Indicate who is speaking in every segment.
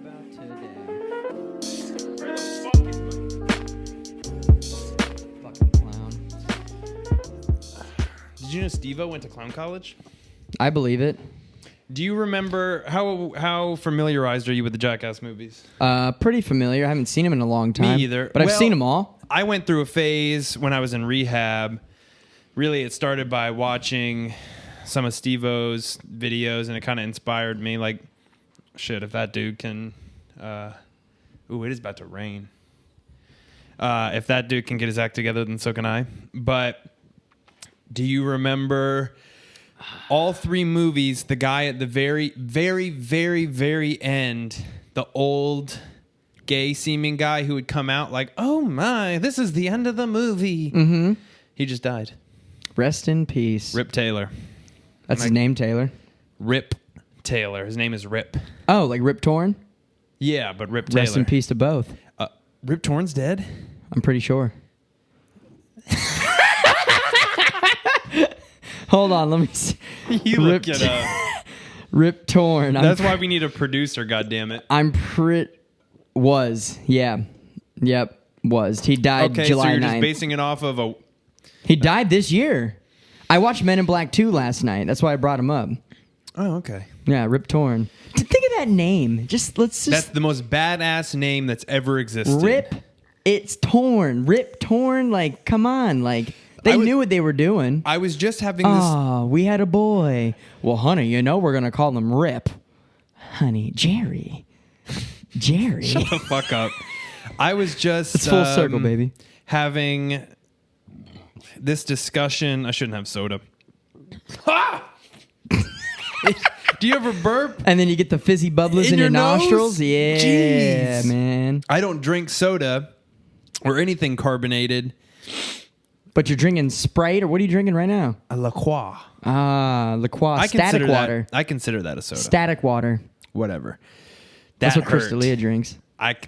Speaker 1: about today.
Speaker 2: Where the fuck is
Speaker 1: Fucking clown.
Speaker 2: Did you know Steve-O went to clown college?
Speaker 1: I believe it.
Speaker 2: Do you remember how familiarized are you with the Jackass movies?
Speaker 1: Pretty familiar. I haven't seen him in a long time.
Speaker 2: Me either.
Speaker 1: But I've
Speaker 2: Well,
Speaker 1: seen them all.
Speaker 2: I went through a phase when I was in rehab. Really, it started by watching some of Steve-O's videos, and it kind of inspired me. Like, shit, if that dude can... it is about to rain. If that dude can get his act together, then so can I. But do you remember all three movies, the guy at the very, very, very, very end, the old gay-seeming guy who would come out like, oh my, this is the end of the movie.
Speaker 1: Mm-hmm.
Speaker 2: He just died.
Speaker 1: Rest in peace.
Speaker 2: Rip Taylor.
Speaker 1: That's his name, Taylor?
Speaker 2: Rip Taylor. His name is Rip.
Speaker 1: Oh, like Rip Torn?
Speaker 2: Yeah, but Rip Taylor.
Speaker 1: Rest in peace to both.
Speaker 2: Rip Torn's dead?
Speaker 1: I'm pretty sure. Hold on, let me see.
Speaker 2: You look it up.
Speaker 1: Rip Torn.
Speaker 2: That's why we need a producer, goddammit.
Speaker 1: Was. Yeah. Yep. Was. He died
Speaker 2: Okay,
Speaker 1: July
Speaker 2: so you're
Speaker 1: 9th.
Speaker 2: just basing it off of a...
Speaker 1: He died this year. I watched Men in Black 2 last night. That's why I brought him up.
Speaker 2: Oh, okay.
Speaker 1: Yeah, Rip Torn. Think of that name. Let's
Speaker 2: That's the most badass name that's ever existed.
Speaker 1: Rip. It's Torn. Rip Torn. Like, come on. Like, they knew what they were doing.
Speaker 2: I was just having this...
Speaker 1: Oh, we had a boy. Well, honey, we're going to call him Rip. Honey, Jerry. Jerry.
Speaker 2: Shut the fuck up. I was just...
Speaker 1: It's full circle, baby.
Speaker 2: Having this discussion... I shouldn't have soda. Ha! Do you ever burp?
Speaker 1: And then you get the fizzy bubbles in your
Speaker 2: nose?
Speaker 1: nostrils? Yeah,
Speaker 2: Jeez.
Speaker 1: man.
Speaker 2: I don't drink soda or anything carbonated.
Speaker 1: But you're drinking Sprite, or what are you drinking right now?
Speaker 2: A La Croix.
Speaker 1: La Croix. Static water.
Speaker 2: I consider that a soda.
Speaker 1: Static water.
Speaker 2: Whatever.
Speaker 1: That's what
Speaker 2: hurt.
Speaker 1: Crystalia drinks.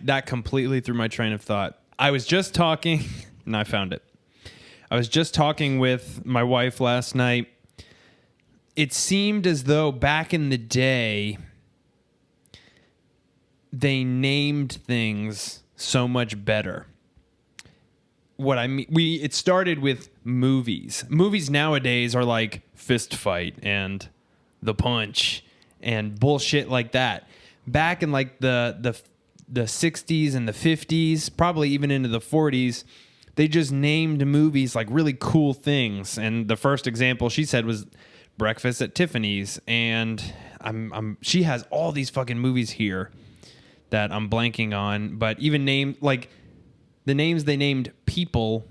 Speaker 2: That completely threw my train of thought. I was just talking, and I found it. I was just talking with my wife last night. It seemed as though back in the day, they named things so much better. What I mean, it started with movies. Movies nowadays are like Fist Fight and The Punch and bullshit like that. Back in like the 60s and the 50s, probably even into the 40s, they just named movies like really cool things. And the first example she said was Breakfast at Tiffany's, and she has all these fucking movies here that I'm blanking on, but even the names they named people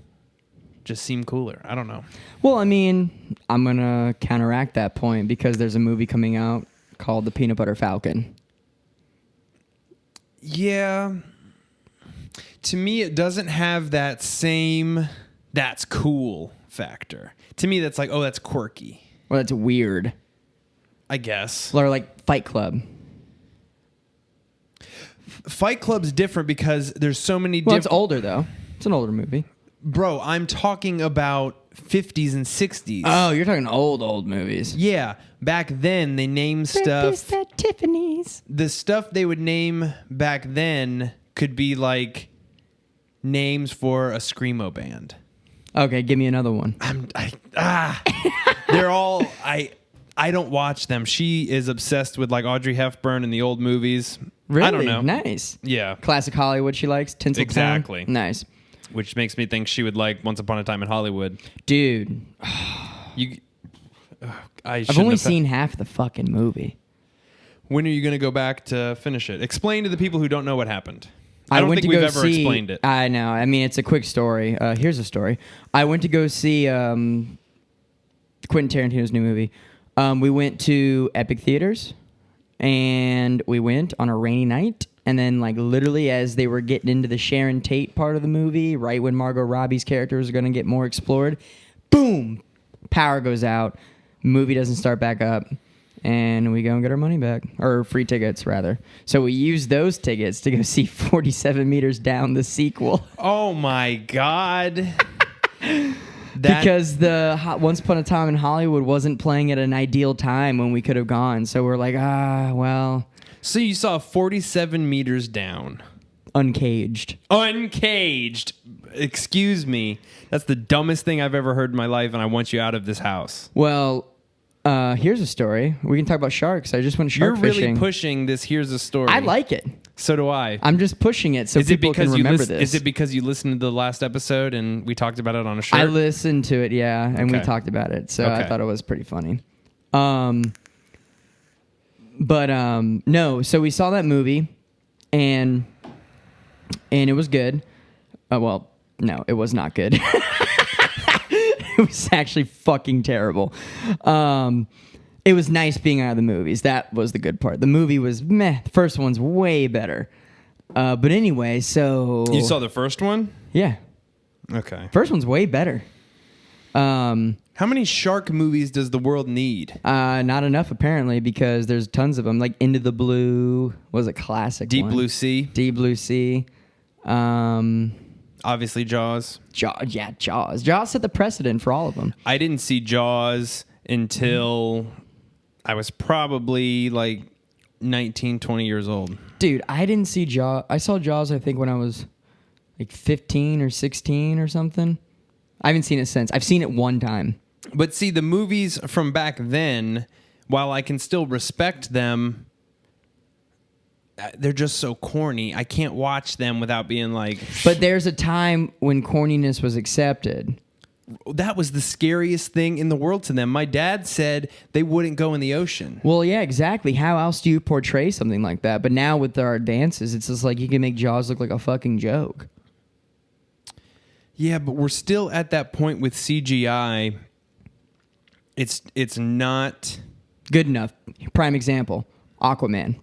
Speaker 2: just seem cooler. I don't know.
Speaker 1: Well, I mean, I'm going to counteract that point because there's a movie coming out called The Peanut Butter Falcon.
Speaker 2: Yeah. To me, it doesn't have that same that's cool factor. To me, that's like, oh, that's quirky.
Speaker 1: Well, that's weird.
Speaker 2: I guess.
Speaker 1: Or like Fight Club.
Speaker 2: Fight Club's different because there's so many
Speaker 1: Well,
Speaker 2: different...
Speaker 1: it's older, though. It's an older movie.
Speaker 2: Bro, I'm talking about 50s and 60s.
Speaker 1: Oh, you're talking old movies.
Speaker 2: Yeah. Back then, they named stuff...
Speaker 1: Breakfast at Tiffany's.
Speaker 2: The stuff they would name back then could be like names for a Screamo band.
Speaker 1: Okay, give me another one.
Speaker 2: They're all... I don't watch them. She is obsessed with like Audrey Hepburn and the old movies.
Speaker 1: Really?
Speaker 2: I don't know.
Speaker 1: Nice.
Speaker 2: Yeah.
Speaker 1: Classic Hollywood she likes. Tinseltown.
Speaker 2: Exactly.
Speaker 1: Nice.
Speaker 2: Which makes me think she would like Once Upon a Time in Hollywood.
Speaker 1: Dude.
Speaker 2: I've
Speaker 1: only seen half the fucking movie.
Speaker 2: When are you going to go back to finish it? Explain to the people who don't know what happened. I don't think we've ever explained it.
Speaker 1: I know. I mean, it's a quick story. Here's a story. I went to go see Quentin Tarantino's new movie. We went to Epic Theaters, and we went on a rainy night. And then, like, literally as they were getting into the Sharon Tate part of the movie, right when Margot Robbie's character was going to get more explored, boom, power goes out. Movie doesn't start back up. And we go and get our money back. Or free tickets, rather. So we used those tickets to go see 47 Meters Down, the sequel.
Speaker 2: Oh, my God.
Speaker 1: Because the Once Upon a Time in Hollywood wasn't playing at an ideal time when we could have gone. So we're like, well.
Speaker 2: So you saw 47 meters down.
Speaker 1: Uncaged.
Speaker 2: Uncaged. Excuse me. That's the dumbest thing I've ever heard in my life, and I want you out of this house.
Speaker 1: Well, here's a story. We can talk about sharks. I just went shark fishing.
Speaker 2: You're really pushing this. Here's a story.
Speaker 1: I like it.
Speaker 2: So do I.
Speaker 1: I'm just pushing it so people can remember this.
Speaker 2: Is it because you listened to the last episode and we talked about it on a shirt?
Speaker 1: I listened to it, yeah, and we talked about it. So I thought it was pretty funny. No, so we saw that movie, and it was good. Well, no, it was not good. It was actually fucking terrible. It was nice being out of the movies. That was the good part. The movie was meh. The first one's way better. But anyway, so...
Speaker 2: You saw the first one?
Speaker 1: Yeah.
Speaker 2: Okay.
Speaker 1: First one's way better.
Speaker 2: How many shark movies does the world need?
Speaker 1: Not enough, apparently, because there's tons of them. Like Into the Blue was a classic
Speaker 2: Deep
Speaker 1: one.
Speaker 2: Blue Sea?
Speaker 1: Deep Blue Sea.
Speaker 2: Obviously Jaws.
Speaker 1: Jaws. Jaws set the precedent for all of them.
Speaker 2: I didn't see Jaws until I was probably like 19, 20 years old.
Speaker 1: Dude, I didn't see Jaws. I saw Jaws, I think, when I was like 15 or 16 or something. I haven't seen it since. I've seen it one time.
Speaker 2: But see, the movies from back then, while I can still respect them, they're just so corny. I can't watch them without being like...
Speaker 1: But there's a time when corniness was accepted.
Speaker 2: That was the scariest thing in the world to them. My dad said they wouldn't go in the ocean.
Speaker 1: Well, yeah, exactly. How else do you portray something like that? But now with our advances, it's just like you can make Jaws look like a fucking joke.
Speaker 2: Yeah, but we're still at that point with CGI. It's not...
Speaker 1: Good enough. Prime example, Aquaman.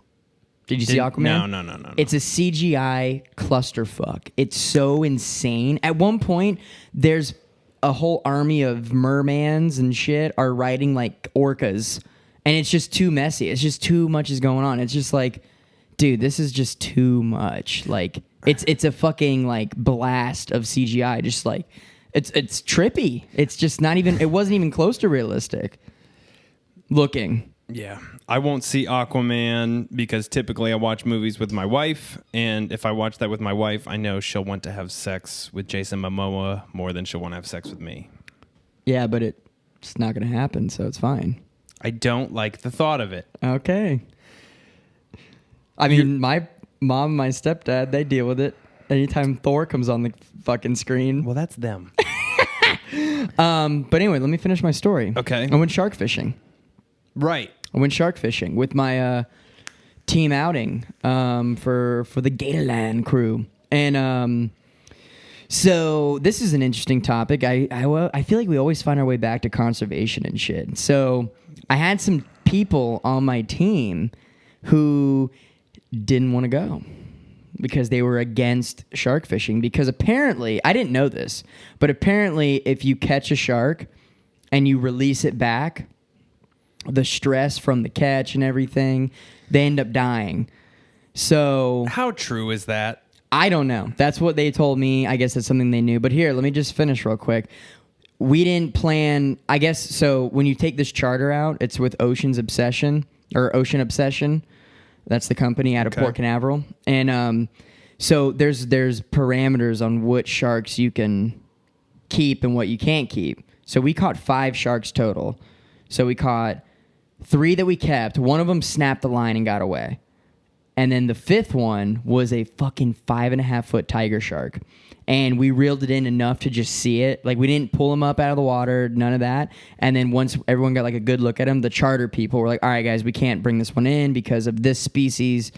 Speaker 1: Did you see Aquaman?
Speaker 2: No.
Speaker 1: It's a CGI clusterfuck. It's so insane. At one point, there's a whole army of mermans and shit are riding like orcas, and it's just too messy. It's just too much is going on. It's just like, dude, this is just too much. Like, it's a fucking like blast of CGI. Just like, it's trippy. It's just not even. It wasn't even close to realistic looking.
Speaker 2: Yeah, I won't see Aquaman because typically I watch movies with my wife, and if I watch that with my wife, I know she'll want to have sex with Jason Momoa more than she'll want to have sex with me.
Speaker 1: Yeah, but it's not going to happen, so it's fine.
Speaker 2: I don't like the thought of it.
Speaker 1: Okay. I mean, my mom and my stepdad, they deal with it anytime Thor comes on the fucking screen.
Speaker 2: Well, that's them.
Speaker 1: But anyway, let me finish my story.
Speaker 2: Okay.
Speaker 1: I went shark fishing.
Speaker 2: Right.
Speaker 1: I went shark fishing with my team outing for the Gatorland crew. And so this is an interesting topic. I feel like we always find our way back to conservation and shit. So I had some people on my team who didn't want to go because they were against shark fishing. Because apparently, I didn't know this, but apparently if you catch a shark and you release it back, the stress from the catch and everything, they end up dying. So
Speaker 2: how true is that?
Speaker 1: I don't know. That's what they told me. I guess that's something they knew. But here, let me just finish real quick. We didn't plan, I guess, so when you take this charter out, it's with Ocean Obsession. That's the company out of Port Canaveral. And so there's parameters on what sharks you can keep and what you can't keep. So we caught 5 sharks total. So we caught 3 that we kept. One of them snapped the line and got away. And then the 5th one was a fucking 5.5-foot tiger shark. And we reeled it in enough to just see it. Like, we didn't pull him up out of the water, none of that. And then once everyone got like a good look at him, the charter people were like, all right, guys, we can't bring this one in because of this species.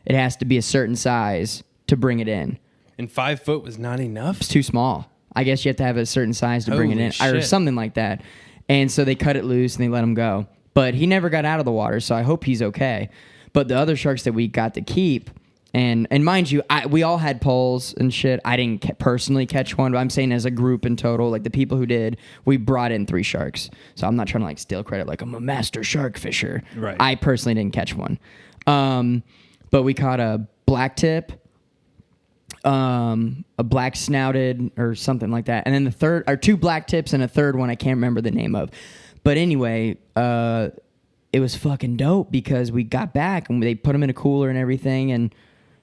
Speaker 1: It has to be a certain size to bring it in.
Speaker 2: And 5 foot was not enough?
Speaker 1: It's too small. I guess you have to have a certain size to bring it in.
Speaker 2: Shit.
Speaker 1: Or something like that. And so they cut it loose and they let him go. But he never got out of the water, so I hope he's okay. But the other sharks that we got to keep, and mind you, we all had poles and shit. I didn't personally catch one, but I'm saying as a group in total, like the people who did, we brought in 3 sharks. So I'm not trying to like steal credit like I'm a master shark fisher.
Speaker 2: Right.
Speaker 1: I personally didn't catch one. But we caught a black tip, a black snouted or something like that. And then the third, or two black tips and a third one I can't remember the name of. But anyway, it was fucking dope because we got back and they put them in a cooler and everything. And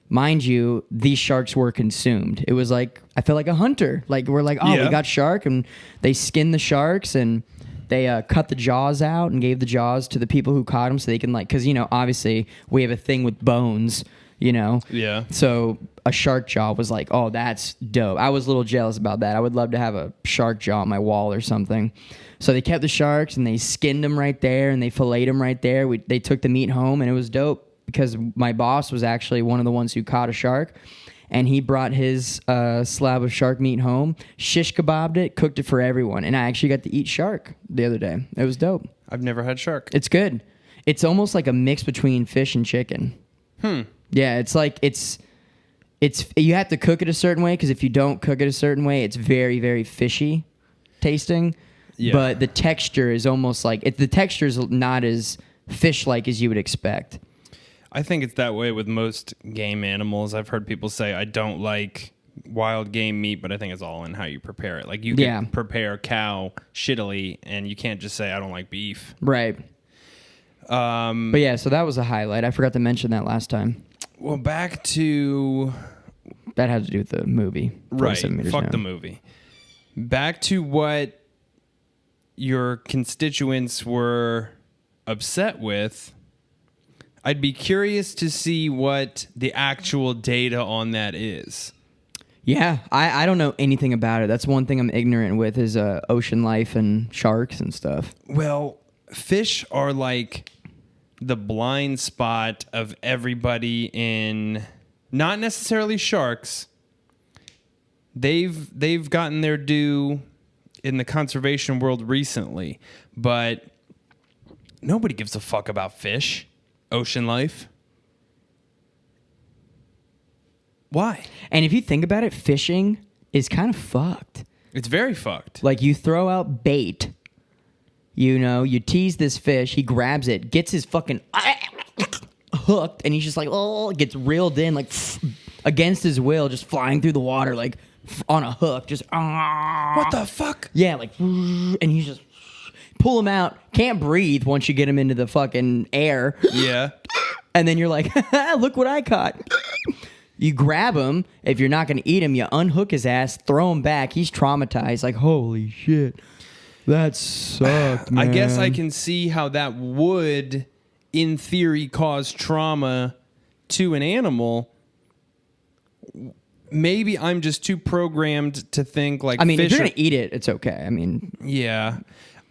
Speaker 1: mind you, these sharks were consumed. It was like, I felt like a hunter. Like, we're like, oh, we got shark, and they skinned the sharks and they cut the jaws out and gave the jaws to the people who caught them so they can, like, because, you know, obviously we have a thing with bones, you know?
Speaker 2: Yeah.
Speaker 1: So a shark jaw was like, oh, that's dope. I was a little jealous about that. I would love to have a shark jaw on my wall or something. So they kept the sharks and they skinned them right there and they filleted them right there. They took the meat home and it was dope because my boss was actually one of the ones who caught a shark. And he brought his slab of shark meat home, shish kebabbed it, cooked it for everyone. And I actually got to eat shark the other day. It was dope.
Speaker 2: I've never had shark.
Speaker 1: It's good. It's almost like a mix between fish and chicken. Yeah, it's like it's you have to cook it a certain way because if you don't cook it a certain way, it's very, very fishy tasting. Yeah. But the texture is almost like the texture is not as fish-like as you would expect.
Speaker 2: I think it's that way with most game animals. I've heard people say, I don't like wild game meat, but I think it's all in how you prepare it. Like, you can prepare cow shittily, and you can't just say, I don't like beef.
Speaker 1: Right. But yeah, so that was a highlight. I forgot to mention that last time.
Speaker 2: Well, back to...
Speaker 1: That had to do with the movie.
Speaker 2: Right. Fuck the movie. Back to what your constituents were upset with... I'd be curious to see what the actual data on that is.
Speaker 1: Yeah, I don't know anything about it. That's one thing I'm ignorant with is ocean life and sharks and stuff.
Speaker 2: Well, fish are like the blind spot of everybody in, not necessarily sharks. They've gotten their due in the conservation world recently, but nobody gives a fuck about fish. Ocean life. Why?
Speaker 1: And if you think about it, fishing is kind of fucked.
Speaker 2: It's very fucked.
Speaker 1: Like, you throw out bait, you know, you tease this fish, he grabs it, gets his fucking hooked, and he's just like, oh, gets reeled in, like, against his will, just flying through the water, like, on a hook, just,
Speaker 2: what the fuck?
Speaker 1: Yeah, like, and he's just, pull him out, can't breathe once you get him into the fucking air.
Speaker 2: Yeah.
Speaker 1: And then you're like, look what I caught. You grab him. If you're not going to eat him, you unhook his ass, throw him back. He's traumatized. Like, holy shit. That sucked, man.
Speaker 2: I guess I can see how that would, in theory, cause trauma to an animal. Maybe I'm just too programmed to think like,
Speaker 1: I mean,
Speaker 2: fish
Speaker 1: if you're going to eat it, it's okay. I mean,
Speaker 2: yeah.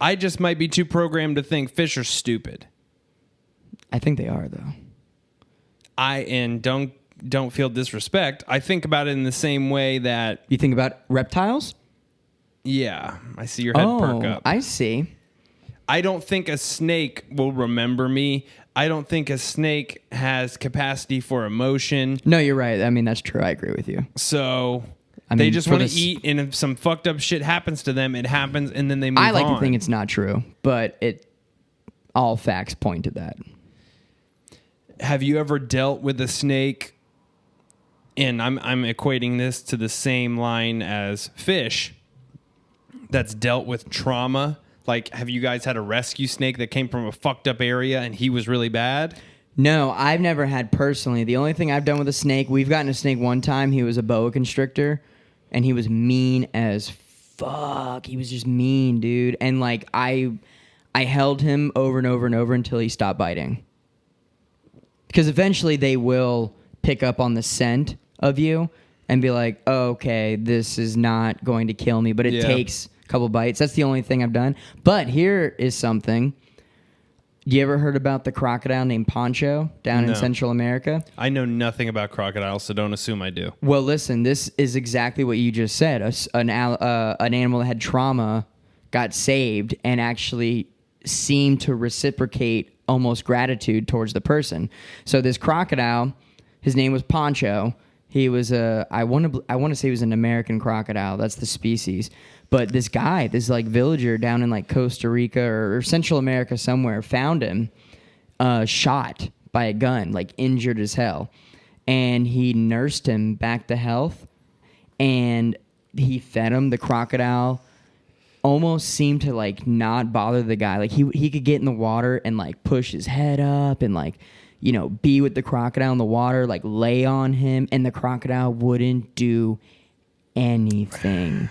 Speaker 2: I just might be too programmed to think fish are stupid.
Speaker 1: I think they are, though.
Speaker 2: And don't feel disrespect. I think about it in the same way that...
Speaker 1: You think about reptiles?
Speaker 2: Yeah. I see your head perk up.
Speaker 1: I see.
Speaker 2: I don't think a snake will remember me. I don't think a snake has capacity for emotion.
Speaker 1: No, you're right. I mean, that's true. I agree with you.
Speaker 2: So... they just want to eat, and if some fucked up shit happens to them, it happens, and then they move on.
Speaker 1: I like to think it's not true, but all facts point to that.
Speaker 2: Have you ever dealt with a snake, and I'm equating this to the same line as fish, that's dealt with trauma? Like, have you guys had a rescue snake that came from a fucked up area, and he was really bad?
Speaker 1: No, I've never had personally. The only thing I've done with a snake, we've gotten a snake one time. He was a boa constrictor. And he was mean as fuck. He was just mean, dude. And like I held him over and over and over until he stopped biting. Because eventually they will pick up on the scent of you and be like, oh, okay, this is not going to kill me. But it takes a couple bites. That's the only thing I've done. But here is something. You ever heard about the crocodile named Poncho down in Central America?
Speaker 2: I know nothing about crocodiles, so don't assume I do.
Speaker 1: Well, listen, this is exactly what you just said. An animal that had trauma got saved and actually seemed to reciprocate almost gratitude towards the person. So this crocodile, his name was Poncho. He was I want to say he was an American crocodile. That's the species. But this guy, this like villager down in like Costa Rica or Central America somewhere, found him shot by a gun, like injured as hell. and he nursed him back to health, and he fed him. The crocodile almost seemed to like not bother the guy. Like he could get in the water and like push his head up and like, you know, be with the crocodile in the water, like lay on him, and the crocodile wouldn't do anything.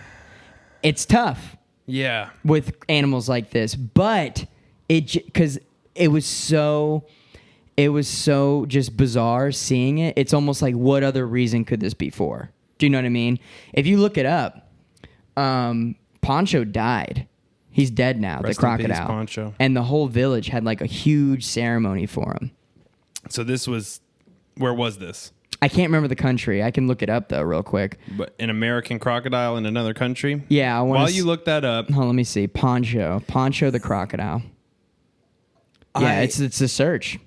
Speaker 1: It's tough.
Speaker 2: Yeah.
Speaker 1: With animals like this, but because it was so just bizarre seeing it. It's almost like, what other reason could this be for? Do you know what I mean? If you look it up, Poncho died. He's dead now.
Speaker 2: Rest
Speaker 1: the
Speaker 2: in peace,
Speaker 1: crocodile.
Speaker 2: Poncho.
Speaker 1: And the whole village had like a huge ceremony for him.
Speaker 2: So this was, where was this?
Speaker 1: I can't remember the country. I can look it up though, real quick.
Speaker 2: But an American crocodile in another country?
Speaker 1: Yeah, I want.
Speaker 2: While you look that up,
Speaker 1: let me see. Poncho the crocodile. Yeah, it's a search.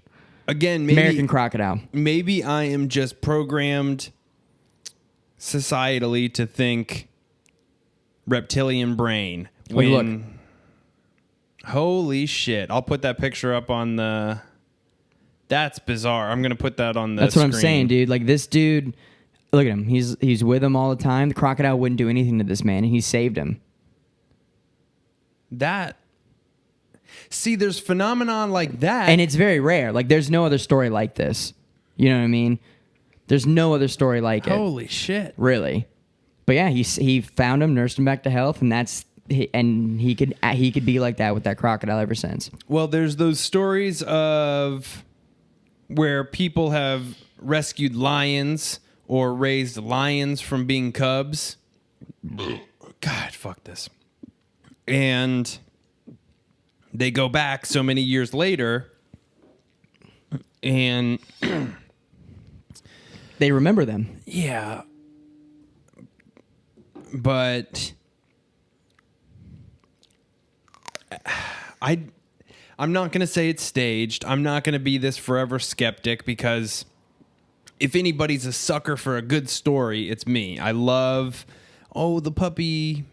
Speaker 2: Again, maybe
Speaker 1: American crocodile.
Speaker 2: Maybe I am just programmed societally to think reptilian brain.
Speaker 1: Look.
Speaker 2: Holy shit! I'll put that picture up on the. That's bizarre. I'm gonna put that on the.
Speaker 1: That's
Speaker 2: screen.
Speaker 1: what I'm saying, dude. Like this dude, look at him. He's with him all the time. The crocodile wouldn't do anything to this man, and he saved him.
Speaker 2: See, there's phenomenon like that,
Speaker 1: And it's very rare. Like there's no other story like this. You know what I mean? There's no other story like it.
Speaker 2: Holy shit!
Speaker 1: Really. But yeah, he found him, nursed him back to health, and he could be like that with that crocodile ever since.
Speaker 2: Well, there's those stories of where people have rescued lions or raised lions from being cubs. God, fuck this. And they go back so many years later and
Speaker 1: They remember them.
Speaker 2: yeah. But I'm not going to say it's staged. I'm not going to be this forever skeptic because if anybody's a sucker for a good story, it's me. I love, the puppy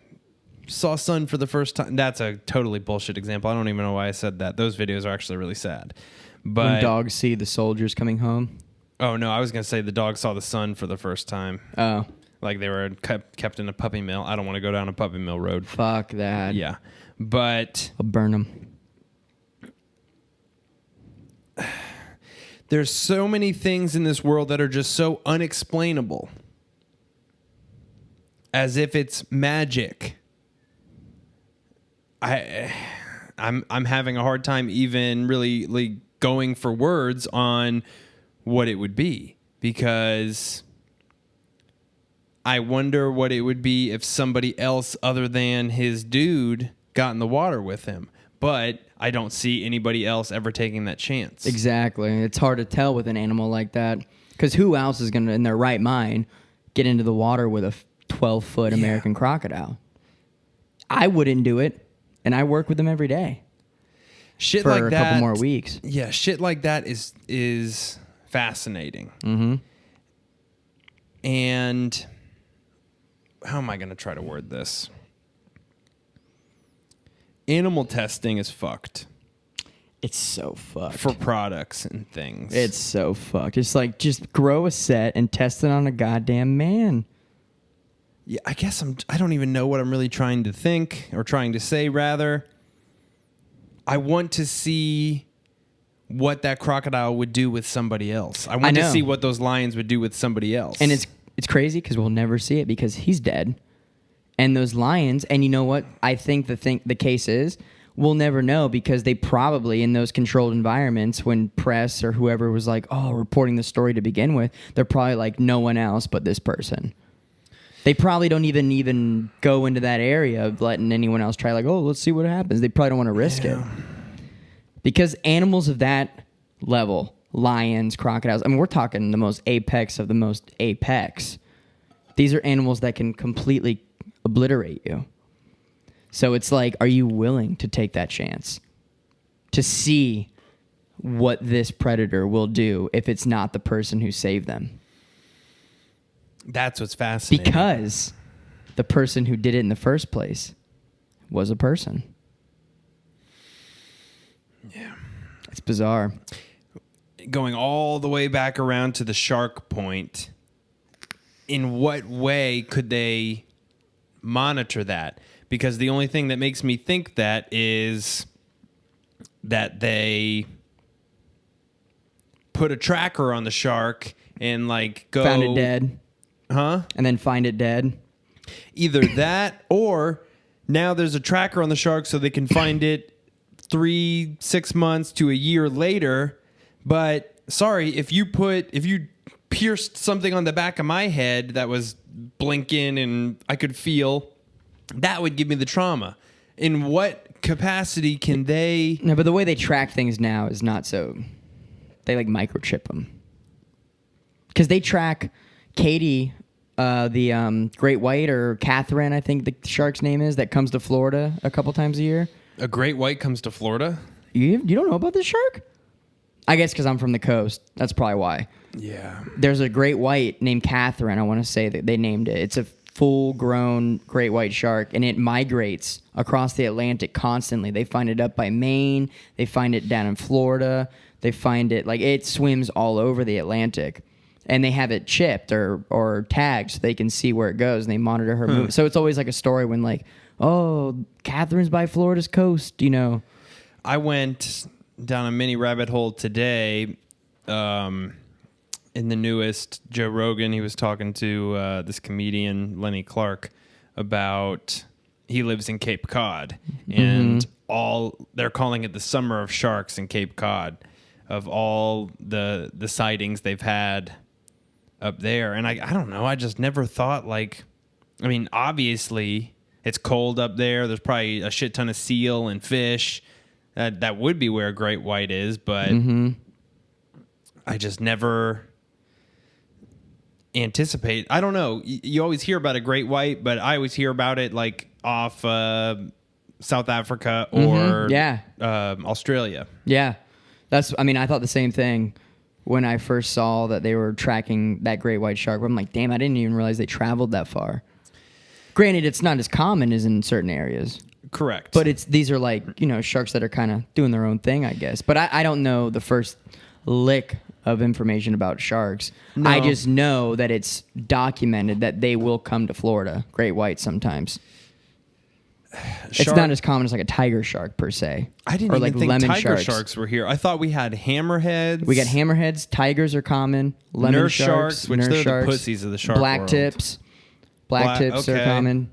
Speaker 2: saw sun for the first time. That's a totally bullshit example. I don't even know why I said that. Those videos are actually really sad. But
Speaker 1: When dogs see the soldiers coming home.
Speaker 2: Oh, no, I was going to say the dog saw the sun for the first time.
Speaker 1: Oh.
Speaker 2: Like they were kept in a puppy mill. I don't want to go down a puppy mill road.
Speaker 1: Fuck that.
Speaker 2: Yeah. But
Speaker 1: I'll burn them.
Speaker 2: there's so many things in this world that are just so unexplainable. As if it's magic. I'm having a hard time even really going for words on what it would be, because I wonder what it would be if somebody else other than his dude got in the water with him. But I don't see anybody else ever taking that chance.
Speaker 1: Exactly. It's hard to tell with an animal like that. Because who else is going to, in their right mind, get into the water with a 12-foot American crocodile? I wouldn't do it. And I work with them every day.
Speaker 2: Shit
Speaker 1: for
Speaker 2: like
Speaker 1: a
Speaker 2: that,
Speaker 1: couple more weeks.
Speaker 2: Yeah, shit like that is fascinating.
Speaker 1: Mm-hmm.
Speaker 2: And how am I going to try to word this? Animal testing is fucked.
Speaker 1: It's so fucked.
Speaker 2: For products and things.
Speaker 1: It's so fucked. It's like, just grow a set and test it on a goddamn man.
Speaker 2: Yeah, I guess I don't even know what I'm really trying to think, or trying to say, rather. I want to see what that crocodile would do with somebody else. I want to see what those lions would do with somebody else.
Speaker 1: And it's crazy because we'll never see it because he's dead. And those lions, and you know what? I think the case is, we'll never know because they probably, in those controlled environments, when press or whoever was like, reporting the story to begin with, they're probably like, no one else but this person. They probably don't even go into that area of letting anyone else try, like, let's see what happens. They probably don't want to risk it. Because animals of that level, lions, crocodiles, I mean, we're talking the most apex of the most apex. These are animals that can completely obliterate you. So it's like, are you willing to take that chance to see what this predator will do if it's not the person who saved them?
Speaker 2: That's what's fascinating.
Speaker 1: Because the person who did it in the first place was a person.
Speaker 2: Yeah.
Speaker 1: It's bizarre.
Speaker 2: going all the way back around to the shark point, in what way could they monitor that? Because the only thing that makes me think that is that they put a tracker on the shark and like go
Speaker 1: Found it dead.
Speaker 2: Huh?
Speaker 1: And then find it dead.
Speaker 2: Either that or now there's a tracker on the shark so they can find it 3-6 months to a year later. But sorry, if you pierced something on the back of my head that was blinking and I could feel, that would give me the trauma. In what capacity can they?
Speaker 1: No, but the way they track things now is not so. They like microchip them. Because they track Katie, the great white, or Catherine, I think the shark's name is, that comes to Florida a couple times a year.
Speaker 2: A great white comes to Florida?
Speaker 1: You don't know about this shark? I guess because I'm from the coast. That's probably why.
Speaker 2: Yeah.
Speaker 1: There's a great white named Catherine. I want to say that they named it. It's a full-grown great white shark, and it migrates across the Atlantic constantly. They find it up by Maine. They find it down in Florida. They find it, like, it swims all over the Atlantic. And they have it chipped or tagged so they can see where it goes, and they monitor her movement. So it's always like a story when, like, oh, Catherine's by Florida's coast, you know.
Speaker 2: I went down a mini rabbit hole today in the newest Joe Rogan. He was talking to this comedian, Lenny Clark, about he lives in Cape Cod. And they're calling it the summer of sharks in Cape Cod, of all the sightings they've had up there. And I don't know, I just never thought, like, I mean, obviously it's cold up there. There's probably a shit ton of seal and fish. That would be where a great white is, but I just never anticipate. I don't know. You always hear about a great white, but I always hear about it like off South Africa or Australia.
Speaker 1: Yeah. I thought the same thing when I first saw that they were tracking that great white shark. I'm like, damn, I didn't even realize they traveled that far. Granted, it's not as common as in certain areas.
Speaker 2: Correct.
Speaker 1: But these are like, you know, sharks that are kind of doing their own thing, I guess. But I don't know the first lick of information about sharks.
Speaker 2: No.
Speaker 1: I just know that it's documented that they will come to Florida, great whites sometimes. It's not as common as like a tiger shark per se.
Speaker 2: I didn't
Speaker 1: or
Speaker 2: even
Speaker 1: like
Speaker 2: think
Speaker 1: lemon
Speaker 2: tiger
Speaker 1: sharks.
Speaker 2: sharks were here. I thought we had hammerheads.
Speaker 1: We got hammerheads. Tigers are common. Lemon
Speaker 2: nurse sharks, which
Speaker 1: nurse
Speaker 2: they're
Speaker 1: sharks,
Speaker 2: the pussies of the shark
Speaker 1: black
Speaker 2: world.
Speaker 1: tips. Black tips are
Speaker 2: okay.
Speaker 1: common.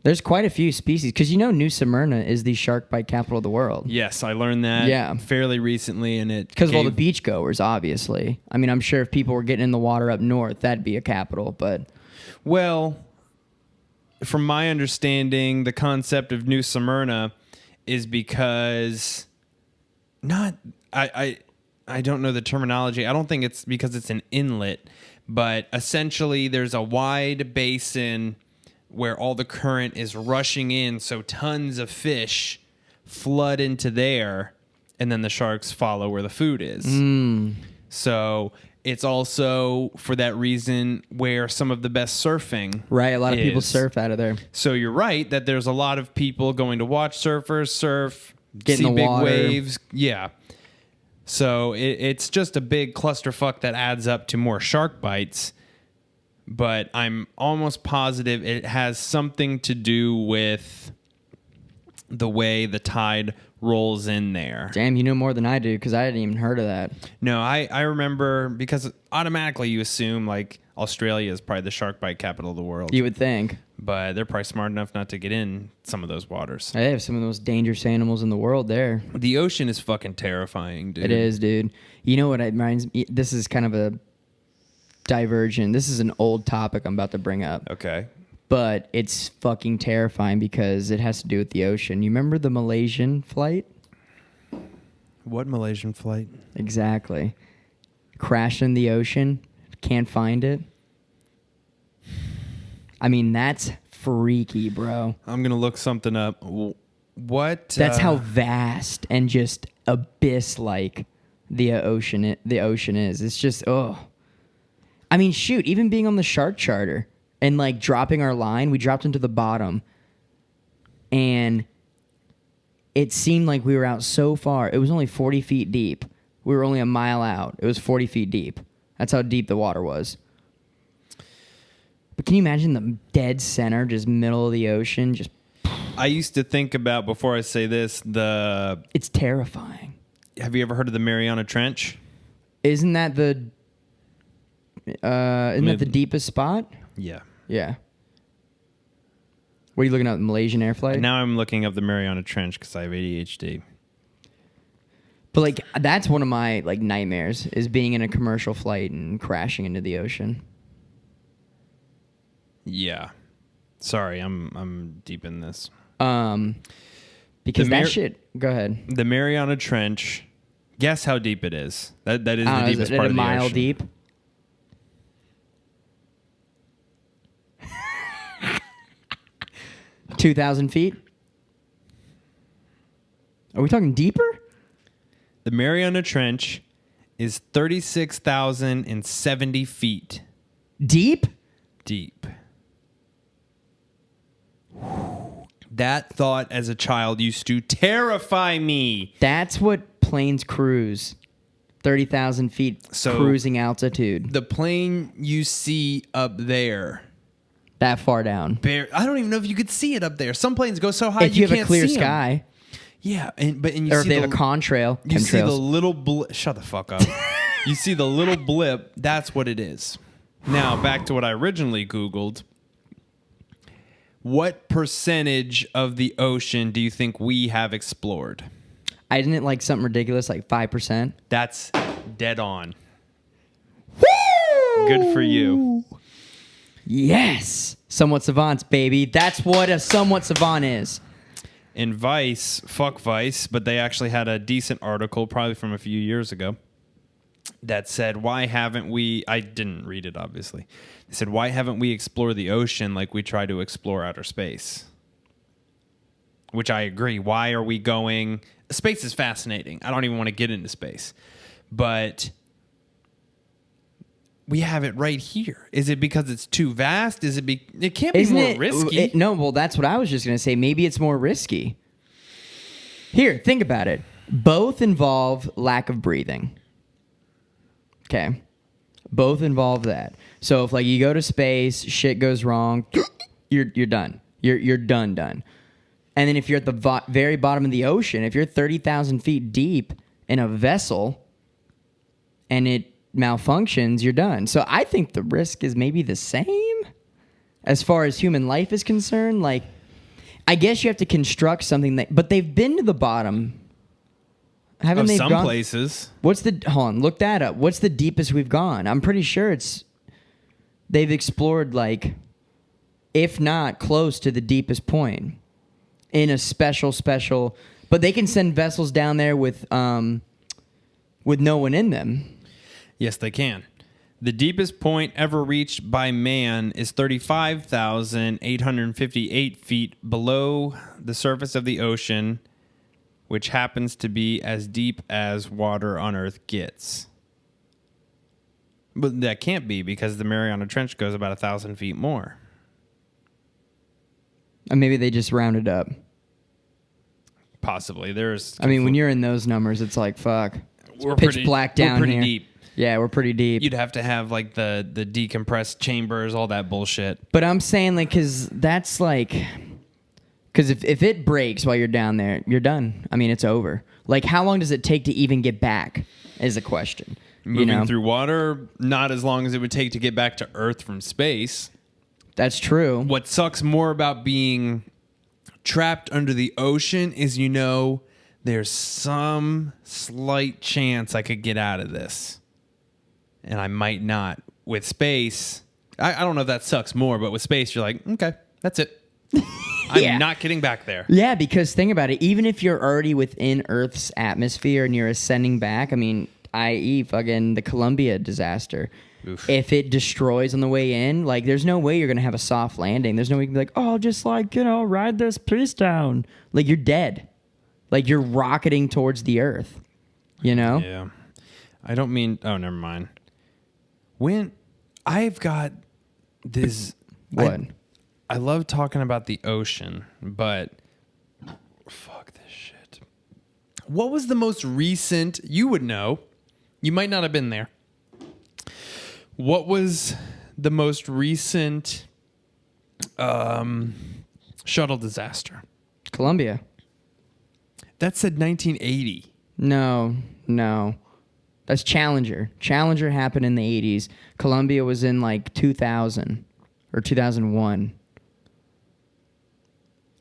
Speaker 1: There's quite a few species because you know New Smyrna is the shark bite capital of the world.
Speaker 2: Yes, I learned that fairly recently, and it
Speaker 1: because of all the beachgoers, obviously. I mean, I'm sure if people were getting in the water up north, that'd be a capital. But
Speaker 2: well, from my understanding, the concept of New Smyrna is because I don't know the terminology. I don't think it's because it's an inlet, but essentially there's a wide basin where all the current is rushing in, so tons of fish flood into there, and then the sharks follow where the food is. So it's also, for that reason, where some of the best surfing
Speaker 1: right, a lot of people
Speaker 2: is.
Speaker 1: surf out of there.
Speaker 2: So you're right that there's a lot of people going to watch surfers surf,
Speaker 1: Get in
Speaker 2: see
Speaker 1: the
Speaker 2: big
Speaker 1: water.
Speaker 2: waves. Yeah. So it's just a big clusterfuck that adds up to more shark bites. But I'm almost positive it has something to do with the way the tide rolls in there.
Speaker 1: Damn, you know more than I do because I hadn't even heard of that.
Speaker 2: No, I remember, because automatically you assume like Australia is probably the shark bite capital of the world.
Speaker 1: You would think.
Speaker 2: But they're probably smart enough not to get in some of those waters.
Speaker 1: They have some of the most dangerous animals in the world there.
Speaker 2: The ocean is fucking terrifying, dude.
Speaker 1: It is, dude. You know what it reminds me? This is kind of a diversion. This is an old topic I'm about to bring up.
Speaker 2: Okay.
Speaker 1: But it's fucking terrifying because it has to do with the ocean. You remember the Malaysian flight?
Speaker 2: What Malaysian flight?
Speaker 1: Exactly. Crashed in the ocean. Can't find it. I mean, that's freaky, bro.
Speaker 2: I'm going to look something up. What?
Speaker 1: That's how vast and just abyss-like the ocean is. It's just, oh. I mean, shoot, even being on the shark charter and like dropping our line, we dropped into the bottom and it seemed like we were out so far. It was only 40 feet deep. We were only a mile out. It was 40 feet deep. That's how deep the water was. But can you imagine the dead center, just middle of the ocean? Just
Speaker 2: I used to think about, before I say this,
Speaker 1: it's terrifying.
Speaker 2: Have you ever heard of the Mariana Trench?
Speaker 1: Isn't that the deepest spot?
Speaker 2: Yeah.
Speaker 1: Yeah. What are you looking at? Malaysian air flight?
Speaker 2: Now I'm looking up the Mariana Trench because I have ADHD.
Speaker 1: But like that's one of my like nightmares is being in a commercial flight and crashing into the ocean.
Speaker 2: Yeah. Sorry, I'm deep in this.
Speaker 1: Because that shit. Go ahead.
Speaker 2: The Mariana Trench. Guess how deep it is. That is the deepest part of the ocean.
Speaker 1: A mile deep. $2,000 feet. Are we talking deeper?
Speaker 2: The Mariana Trench is 36,070 feet
Speaker 1: Deep.
Speaker 2: deep. That thought as a child used to terrify me.
Speaker 1: That's what planes cruise. 30,000 feet cruising altitude.
Speaker 2: The plane you see up there.
Speaker 1: That far down.
Speaker 2: I don't even know if you could see it up there. Some planes go so high
Speaker 1: if you
Speaker 2: can't
Speaker 1: have a clear
Speaker 2: see
Speaker 1: sky.
Speaker 2: them. Yeah, or
Speaker 1: if they have a contrail.
Speaker 2: You see the little blip. Shut the fuck up. You see the little blip. That's what it is. Now, back to what I originally Googled. What percentage of the ocean do you think we have explored?
Speaker 1: Isn't it like something ridiculous, like 5%?
Speaker 2: That's dead on.
Speaker 1: Woo!
Speaker 2: Good for you.
Speaker 1: Yes. Somewhat Savants, baby. That's what a Somewhat Savant is.
Speaker 2: In Vice, fuck Vice, but they actually had a decent article, probably from a few years ago, that said, why haven't we... I didn't read it, obviously. They said, why haven't we explored the ocean like we try to explore outer space? Which I agree. Why are we going... Space is fascinating. I don't even want to get into space. But... we have it right here. Is it because it's too vast? It can't be more risky.
Speaker 1: No, well, that's what I was just going to say. Maybe it's more risky. Here, think about it. Both involve lack of breathing. Okay. Both involve that. So if like you go to space, shit goes wrong, you're done. You're done. And then if you're at the very bottom of the ocean, if you're 30,000 feet deep in a vessel and it malfunctions, you're done. So I think the risk is maybe the same as far as human life is concerned. Like, I guess you have to construct something but they've been to the bottom. Haven't they? Some
Speaker 2: places.
Speaker 1: Hold on, look that up. What's the deepest we've gone? I'm pretty sure they've explored like, if not close to the deepest point in a special, but they can send vessels down there with no one in them.
Speaker 2: Yes, they can. The deepest point ever reached by man is 35,858 feet below the surface of the ocean, which happens to be as deep as water on Earth gets. But that can't be because the Mariana Trench goes about 1,000 feet more.
Speaker 1: And maybe they just rounded up.
Speaker 2: Possibly.
Speaker 1: When you're in those numbers, it's like, fuck.
Speaker 2: We're
Speaker 1: pitch black down
Speaker 2: here. We're pretty
Speaker 1: here.
Speaker 2: deep.
Speaker 1: Yeah, we're pretty deep.
Speaker 2: You'd have to have like the decompressed chambers, all that bullshit.
Speaker 1: But I'm saying like, because if it breaks while you're down there, you're done. I mean, it's over. Like, how long does it take to even get back is a question.
Speaker 2: Moving through water, not as long as it would take to get back to Earth from space.
Speaker 1: That's true.
Speaker 2: What sucks more about being trapped under the ocean is, there's some slight chance I could get out of this. And I might not. With space, I don't know if that sucks more, but with space, you're like, okay, that's it. I'm not getting back there.
Speaker 1: Yeah, because think about it. Even if you're already within Earth's atmosphere and you're ascending back, I mean, i.e. fucking the Columbia disaster.
Speaker 2: Oof.
Speaker 1: If it destroys on the way in, like, there's no way you're going to have a soft landing. There's no way you can be like, oh, just like, ride this piece down. Like, you're dead. Like, you're rocketing towards the Earth,
Speaker 2: Yeah. I don't mean... Oh, never mind. When I've got this...
Speaker 1: What?
Speaker 2: I love talking about the ocean, but... Fuck this shit. What was the most recent... You would know. You might not have been there. What was the most recent shuttle disaster?
Speaker 1: Columbia.
Speaker 2: That said 1980.
Speaker 1: No. That's Challenger. Challenger happened in the 80s. Columbia was in like 2000 or 2001.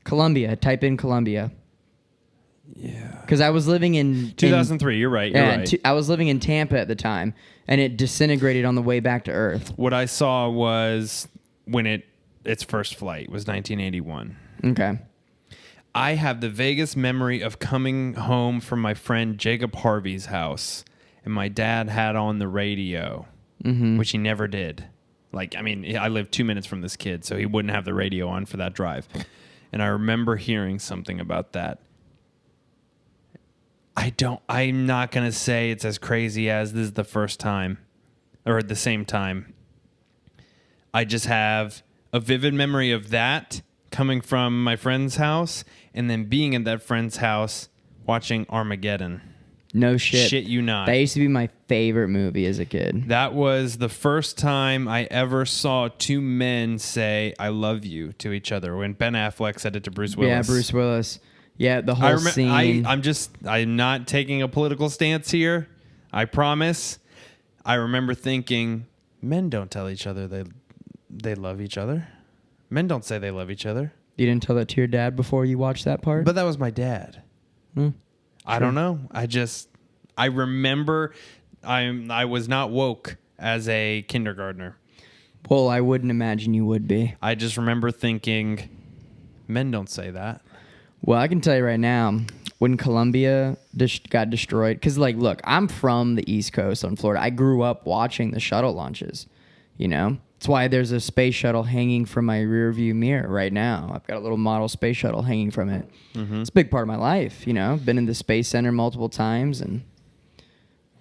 Speaker 1: Columbia. Type in Columbia.
Speaker 2: Yeah.
Speaker 1: Because I was living in
Speaker 2: 2003. You're right. You're right.
Speaker 1: I was living in Tampa at the time, and it disintegrated on the way back to Earth.
Speaker 2: What I saw was when its first flight was 1981.
Speaker 1: Okay.
Speaker 2: I have the vaguest memory of coming home from my friend Jacob Harvey's house, and my dad had on the radio, which he never did. Like, I mean, I lived 2 minutes from this kid, so he wouldn't have the radio on for that drive. And I remember hearing something about that. I'm not going to say it's as crazy as this is the first time or at the same time. I just have a vivid memory of that coming from my friend's house and then being at that friend's house watching Armageddon.
Speaker 1: No shit.
Speaker 2: Shit you not.
Speaker 1: That used to be my favorite movie as a kid.
Speaker 2: That was the first time I ever saw two men say "I love you" to each other. When Ben Affleck said it to Bruce Willis.
Speaker 1: Yeah, Bruce Willis. Yeah, the whole scene.
Speaker 2: I'm not taking a political stance here. I promise. I remember thinking, men don't tell each other they love each other. Men don't say they love each other.
Speaker 1: You didn't tell that to your dad before you watched that part?
Speaker 2: But that was my dad. I don't know. I remember I was not woke as a kindergartner.
Speaker 1: Well, I wouldn't imagine you would be.
Speaker 2: I just remember thinking, men don't say that.
Speaker 1: Well, I can tell you right now, when Columbia got destroyed, because, like, look, I'm from the East Coast in Florida. I grew up watching the shuttle launches, you know? That's why there's a space shuttle hanging from my rear view mirror right now. I've got a little model space shuttle hanging from it. It's a big part of my life, you know? Been in the Space Center multiple times and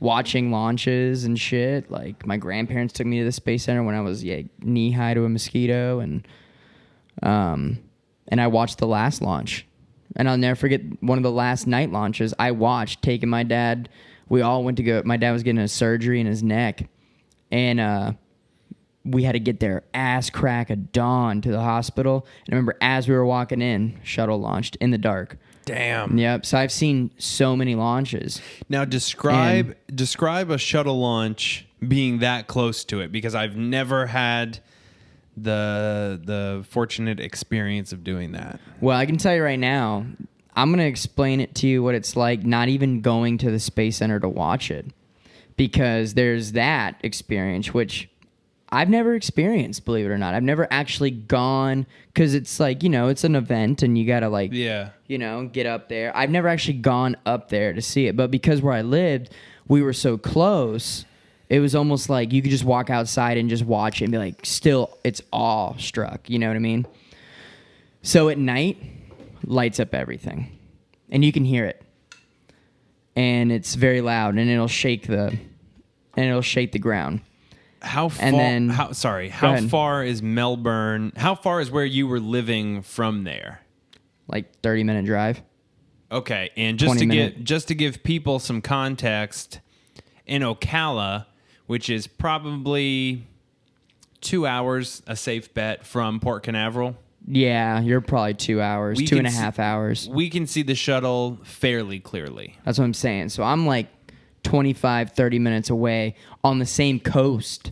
Speaker 1: watching launches and shit. Like, my grandparents took me to the Space Center when I was knee-high to a mosquito, and I watched the last launch. And I'll never forget one of the last night launches I watched, taking my dad. We all went to go. My dad was getting a surgery in his neck. And we had to get there ass crack of dawn to the hospital. And I remember as we were walking in, shuttle launched in the dark.
Speaker 2: Damn.
Speaker 1: Yep. So I've seen so many launches.
Speaker 2: Now describe a shuttle launch being that close to it, because I've never had the fortunate experience of doing that.
Speaker 1: Well, I can tell you right now, I'm going to explain it to you what it's like not even going to the Space Center to watch it, because there's that experience, which I've never experienced, believe it or not. I've never actually gone, because it's like, you know, it's an event and you got to like, you know, get up there. I've never actually gone up there to see it, but because where I lived, we were so close, it was almost like you could just walk outside and just watch it and be like, still, it's awestruck. You know what I mean? So at night, lights up everything. And you can hear it. And it's very loud, and it'll shake the ground.
Speaker 2: How far?
Speaker 1: And then,
Speaker 2: how far is Melbourne? How far is where you were living from there?
Speaker 1: Like 30-minute drive.
Speaker 2: Okay, and just to give people some context, in Ocala, which is probably 2 hours, a safe bet from Port Canaveral.
Speaker 1: Yeah, you're probably 2 hours, 2.5 hours.
Speaker 2: We can see the shuttle fairly clearly.
Speaker 1: That's what I'm saying. So I'm like 25, 30 minutes away on the same coast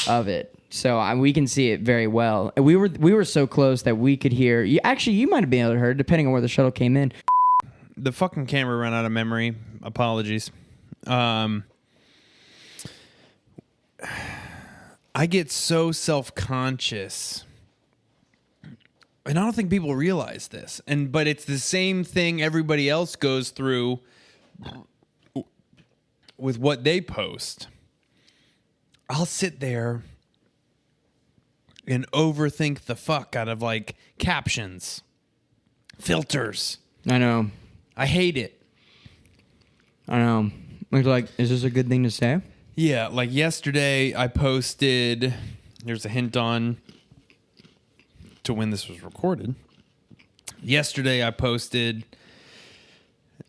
Speaker 1: of it. So we can see it very well. And we were so close that we could hear. You might have been able to hear, depending on where the shuttle came in.
Speaker 2: The fucking camera ran out of memory. Apologies. I get so self-conscious, and I don't think people realize this. But it's the same thing everybody else goes through with what they post. I'll sit there and overthink the fuck out of like captions, filters.
Speaker 1: I know.
Speaker 2: I hate it.
Speaker 1: I know. Like, is this a good thing to say?
Speaker 2: Yeah, like yesterday I posted, here's a hint on to when this was recorded. Yesterday I posted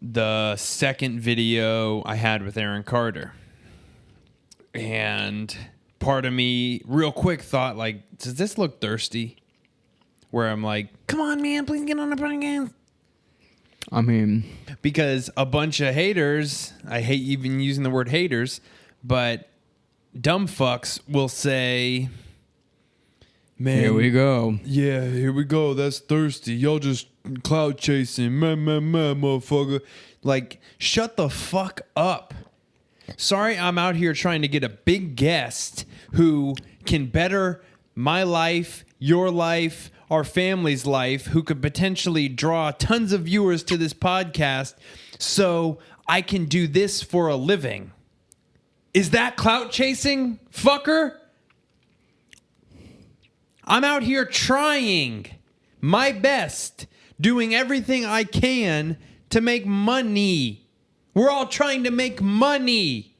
Speaker 2: the second video I had with Aaron Carter. And part of me real quick thought, like, does this look thirsty? Where I'm like, come on, man, please get on the podcast.
Speaker 1: I mean,
Speaker 2: Because a bunch of haters, I hate even using the word haters, but dumb fucks will say, man,
Speaker 1: here we go.
Speaker 2: yeah, here we go. That's thirsty. Y'all just cloud chasing. Motherfucker. Like, shut the fuck up. Sorry, I'm out here trying to get a big guest who can better my life, your life, our family's life, who could potentially draw tons of viewers to this podcast so I can do this for a living. Is that clout chasing, fucker? I'm out here trying my best, doing everything I can to make money. We're all trying to make money,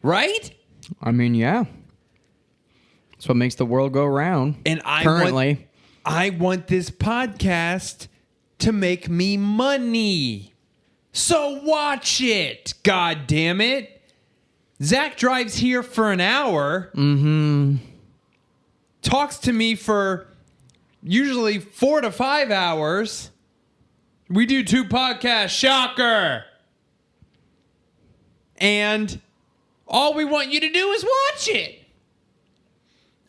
Speaker 2: right?
Speaker 1: I mean, yeah. That's what makes the world go round.
Speaker 2: And
Speaker 1: currently,
Speaker 2: I want this podcast to make me money. So watch it, God damn it. Zach drives here for an hour. Talks to me for usually 4 to 5 hours. We do 2 podcasts. Shocker. And all we want you to do is watch it.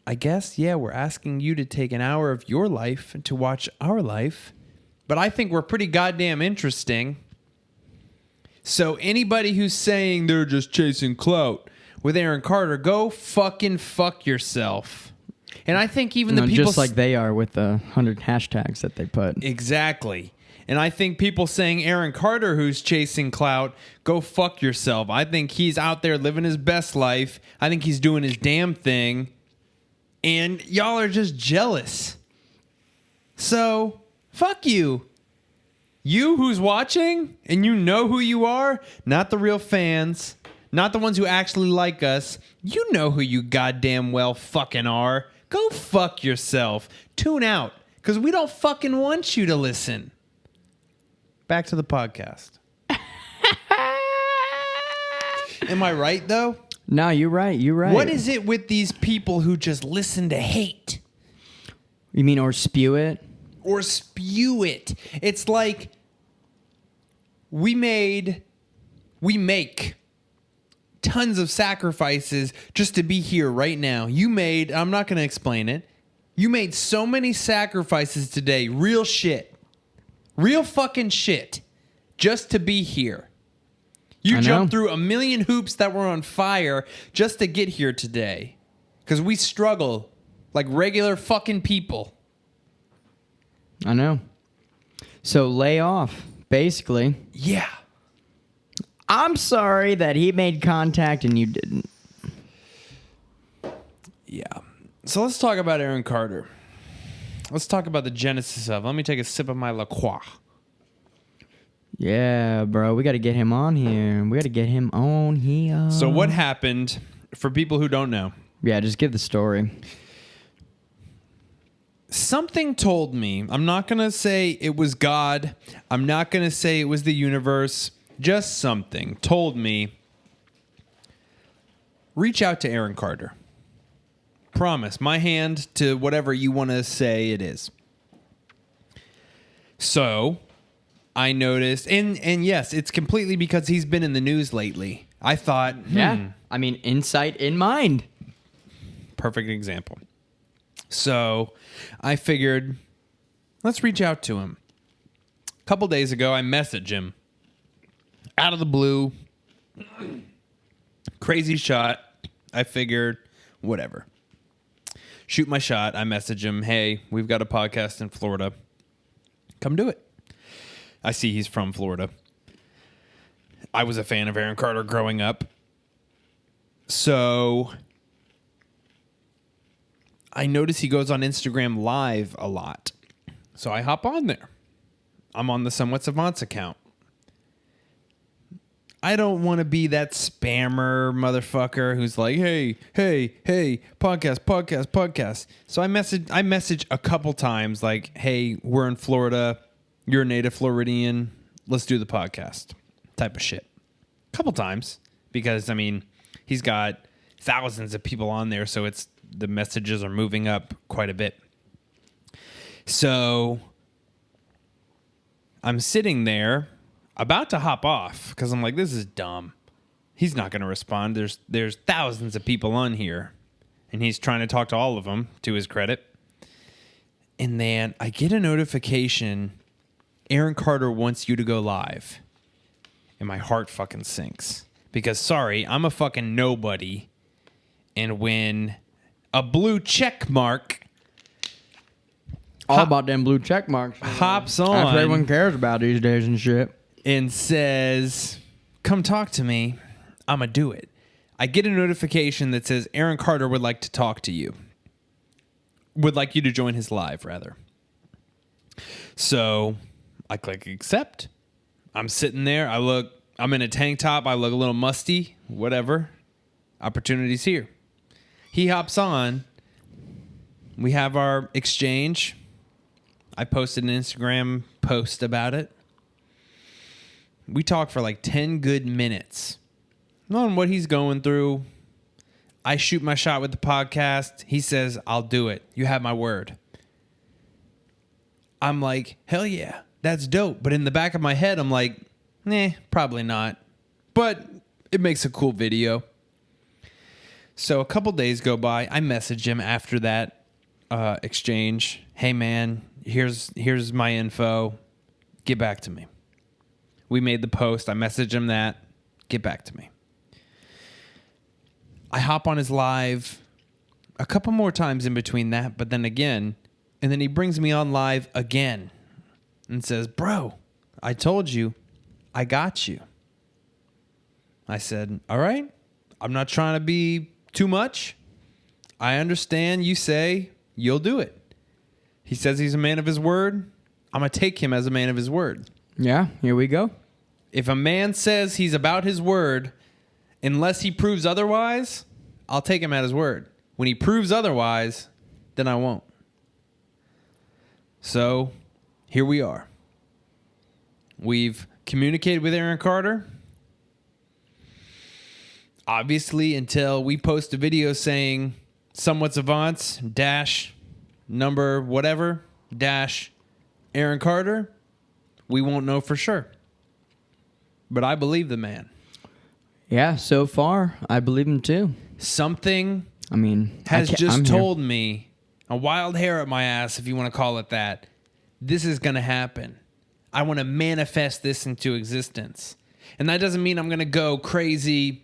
Speaker 2: I guess, yeah, we're asking you to take an hour of your life to watch our life. But I think we're pretty goddamn interesting. So anybody who's saying they're just chasing clout with Aaron Carter, go fucking fuck yourself. And I think even the people...
Speaker 1: just like they are with the 100 hashtags that they put.
Speaker 2: Exactly. And I think people saying Aaron Carter who's chasing clout, go fuck yourself. I think he's out there living his best life. I think he's doing his damn thing. And y'all are just jealous. So, fuck you. You who's watching, and you know who you are, not the real fans, not the ones who actually like us. You know who you goddamn well fucking are. Go fuck yourself. Tune out, because we don't fucking want you to listen. Back to the podcast. Am I right, though?
Speaker 1: No, you're right. You're right.
Speaker 2: What is it with these people who just listen to hate?
Speaker 1: You mean or spew it?
Speaker 2: Or spew it. It's like we make tons of sacrifices just to be here right now. I'm not going to explain it. You made so many sacrifices today, real shit. Real fucking shit. Just to be here. You jumped through a million hoops that were on fire just to get here today. Because we struggle like regular fucking people.
Speaker 1: I know. So lay off, basically.
Speaker 2: Yeah.
Speaker 1: I'm sorry that he made contact and you didn't.
Speaker 2: Yeah. So let's talk about Aaron Carter. Let's talk about the genesis of. Let me take a sip of my La Croix.
Speaker 1: Yeah, bro. We got to get him on here. We got to get him on here.
Speaker 2: So what happened, for people who don't know?
Speaker 1: Yeah, just give the story.
Speaker 2: Something told me, I'm not going to say it was God. I'm not going to say it was the universe. Just something told me, reach out to Aaron Carter. Promise, my hand to whatever you want to say it is. So I noticed, and yes, it's completely because he's been in the news lately. I thought,
Speaker 1: Yeah. I mean, insight in mind.
Speaker 2: Perfect example. So I figured, let's reach out to him. A couple days ago, I messaged him. Out of the blue. Crazy shot. I figured, whatever. Shoot my shot. I message him, hey, we've got a podcast in Florida. Come do it. I see he's from Florida. I was a fan of Aaron Carter growing up. So I notice he goes on Instagram Live a lot. So I hop on there. I'm on the Somewhat Savants account. I don't want to be that spammer motherfucker who's like, hey, podcast. So I message a couple times like, hey, we're in Florida. You're a native Floridian. Let's do the podcast type of shit. Couple times because, I mean, he's got thousands of people on there, so the messages are moving up quite a bit. So I'm sitting there about to hop off because I'm like, this is dumb. He's not going to respond. There's thousands of people on here, and he's trying to talk to all of them, to his credit. And then I get a notification, Aaron Carter wants you to go live. And my heart fucking sinks. Because, sorry, I'm a fucking nobody. And when a blue check mark
Speaker 1: All about them blue check marks.
Speaker 2: hops
Speaker 1: That's what
Speaker 2: on
Speaker 1: everyone cares about these days and shit.
Speaker 2: and says, come talk to me, I'm going to do it. I get a notification that says Aaron Carter would like to talk to you. Would like you to join his live, rather. So I click accept. I'm sitting there. I'm in a tank top. I look a little musty. Whatever. Opportunity's here. He hops on. We have our exchange. I posted an Instagram post about it. We talk for like 10 good minutes on what he's going through. I shoot my shot with the podcast. He says, I'll do it. You have my word. I'm like, hell yeah, that's dope. But in the back of my head, I'm like, probably not. But it makes a cool video. So a couple days go by. I message him after that exchange. Hey, man, here's my info. Get back to me. We made the post. I messaged him that. Get back to me. I hop on his live a couple more times in between that, but then again, and then he brings me on live again and says, bro, I told you, I got you. I said, all right, I'm not trying to be too much. I understand you say you'll do it. He says he's a man of his word. I'm going to take him as a man of his word.
Speaker 1: Yeah, here we go.
Speaker 2: If a man says he's about his word, unless he proves otherwise, I'll take him at his word. When he proves otherwise, then I won't. So, here we are. We've communicated with Aaron Carter. Obviously, until we post a video saying somewhat Savants dash number whatever dash Aaron Carter, we won't know for sure. But I believe the man.
Speaker 1: Yeah, so far, I believe him too.
Speaker 2: Something
Speaker 1: I'm
Speaker 2: told me, a wild hair up my ass, if you want to call it that, this is going to happen. I want to manifest this into existence. And that doesn't mean I'm going to go crazy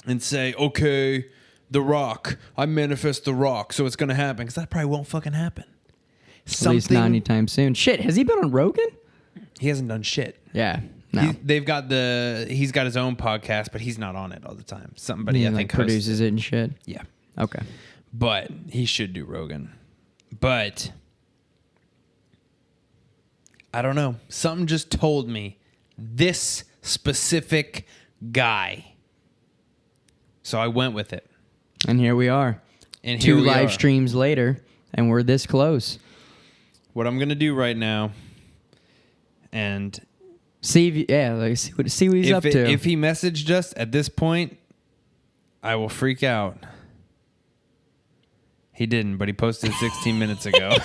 Speaker 2: and say, okay, The Rock, I manifest The Rock, so it's going to happen. Because that probably won't fucking happen.
Speaker 1: At least not anytime soon. Shit, has he been on Rogan?
Speaker 2: He hasn't done shit.
Speaker 1: Yeah. No.
Speaker 2: He's got his own podcast, but he's not on it all the time. Somebody, I think,
Speaker 1: produces it and shit.
Speaker 2: Yeah.
Speaker 1: Okay.
Speaker 2: But he should do Rogan. But I don't know. Something just told me this specific guy. So I went with it.
Speaker 1: And here we are.
Speaker 2: And
Speaker 1: Two live streams later, and we're this close.
Speaker 2: What I'm going to do right now, and
Speaker 1: see what he's up to.
Speaker 2: If he messaged us at this point, I will freak out. He didn't, but he posted 16 minutes ago.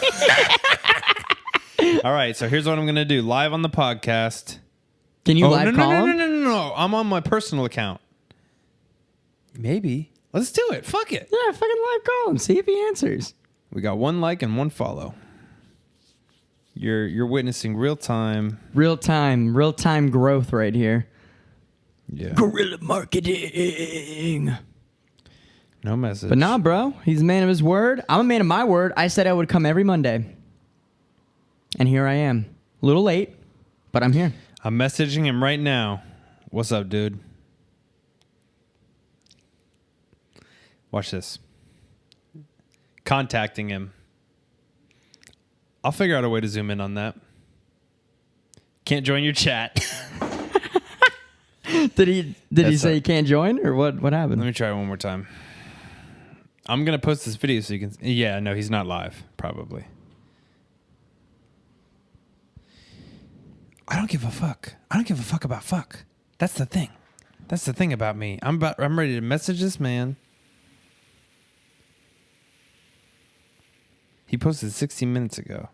Speaker 2: All right, so here's what I'm going to do. Live on the podcast.
Speaker 1: Can you live call him?
Speaker 2: No. I'm on my personal account. Maybe. Let's do it. Fuck it.
Speaker 1: Yeah, fucking live call him. See if he answers.
Speaker 2: We got 1 like and 1 follow. You're witnessing real time
Speaker 1: growth right here.
Speaker 2: Yeah.
Speaker 1: Guerrilla marketing.
Speaker 2: No message.
Speaker 1: But nah, bro. He's a man of his word. I'm a man of my word. I said I would come every Monday. And here I am. A little late, but I'm here.
Speaker 2: I'm messaging him right now. What's up, dude? Watch this. Contacting him. I'll figure out a way to zoom in on that. Can't join your chat.
Speaker 1: Did he say he can't join, or what happened?
Speaker 2: Let me try it one more time. I'm going to post this video so you can... Yeah, no, he's not live, probably. I don't give a fuck. I don't give a fuck about fuck. That's the thing. That's the thing about me. I'm ready to message this man He posted 60 minutes ago.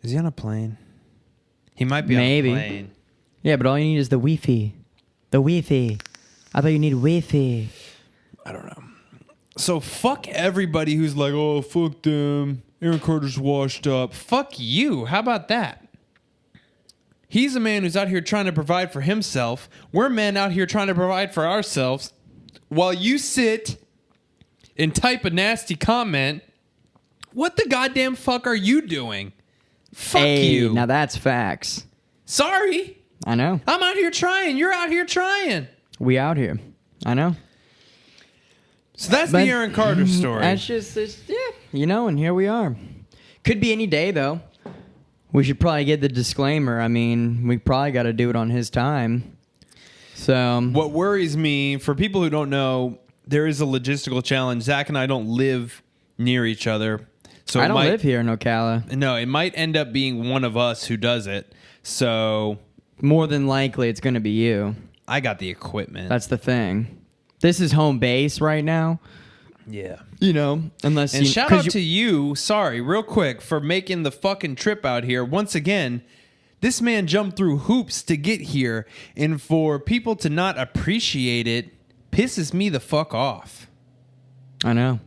Speaker 2: Is he on a plane? He might be
Speaker 1: Maybe.
Speaker 2: on a plane.
Speaker 1: Yeah, but all you need is the Wi-Fi. The Wi-Fi. I thought you need Wi-Fi.
Speaker 2: I don't know. So fuck everybody who's like, oh, fuck them. Aaron Carter's washed up. Fuck you. How about that? He's a man who's out here trying to provide for himself. We're men out here trying to provide for ourselves. While you sit and type a nasty comment, what the goddamn fuck are you doing? Fuck you.
Speaker 1: Now that's facts.
Speaker 2: Sorry.
Speaker 1: I know.
Speaker 2: I'm out here trying. You're out here trying.
Speaker 1: We out here. I know.
Speaker 2: So that's the Aaron Carter story.
Speaker 1: That's just, yeah, you know, and here we are. Could be any day, though. We should probably get the disclaimer. I mean, we probably got to do it on his time. So
Speaker 2: what worries me, for people who don't know, there is a logistical challenge. Zach and I don't live near each other. So
Speaker 1: I don't live here in Ocala.
Speaker 2: No, it might end up being one of us who does it. So
Speaker 1: more than likely, it's going to be you.
Speaker 2: I got the equipment.
Speaker 1: That's the thing. This is home base right now.
Speaker 2: Yeah.
Speaker 1: You know, unless
Speaker 2: and
Speaker 1: you...
Speaker 2: shout out to you, sorry, real quick, for making the fucking trip out here. Once again, this man jumped through hoops to get here, and for people to not appreciate it pisses me the fuck off.
Speaker 1: I know.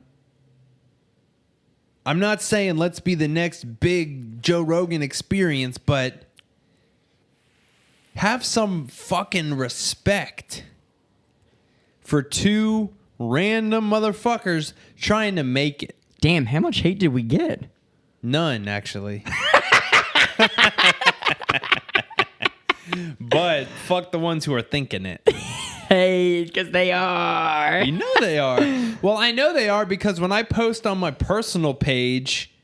Speaker 2: I'm not saying let's be the next big Joe Rogan experience, but have some fucking respect for two random motherfuckers trying to make it.
Speaker 1: Damn, how much hate did we get?
Speaker 2: None, actually. But fuck the ones who are thinking it.
Speaker 1: Hey, because they are.
Speaker 2: You know they are. Well, I know they are because when I post on my personal page,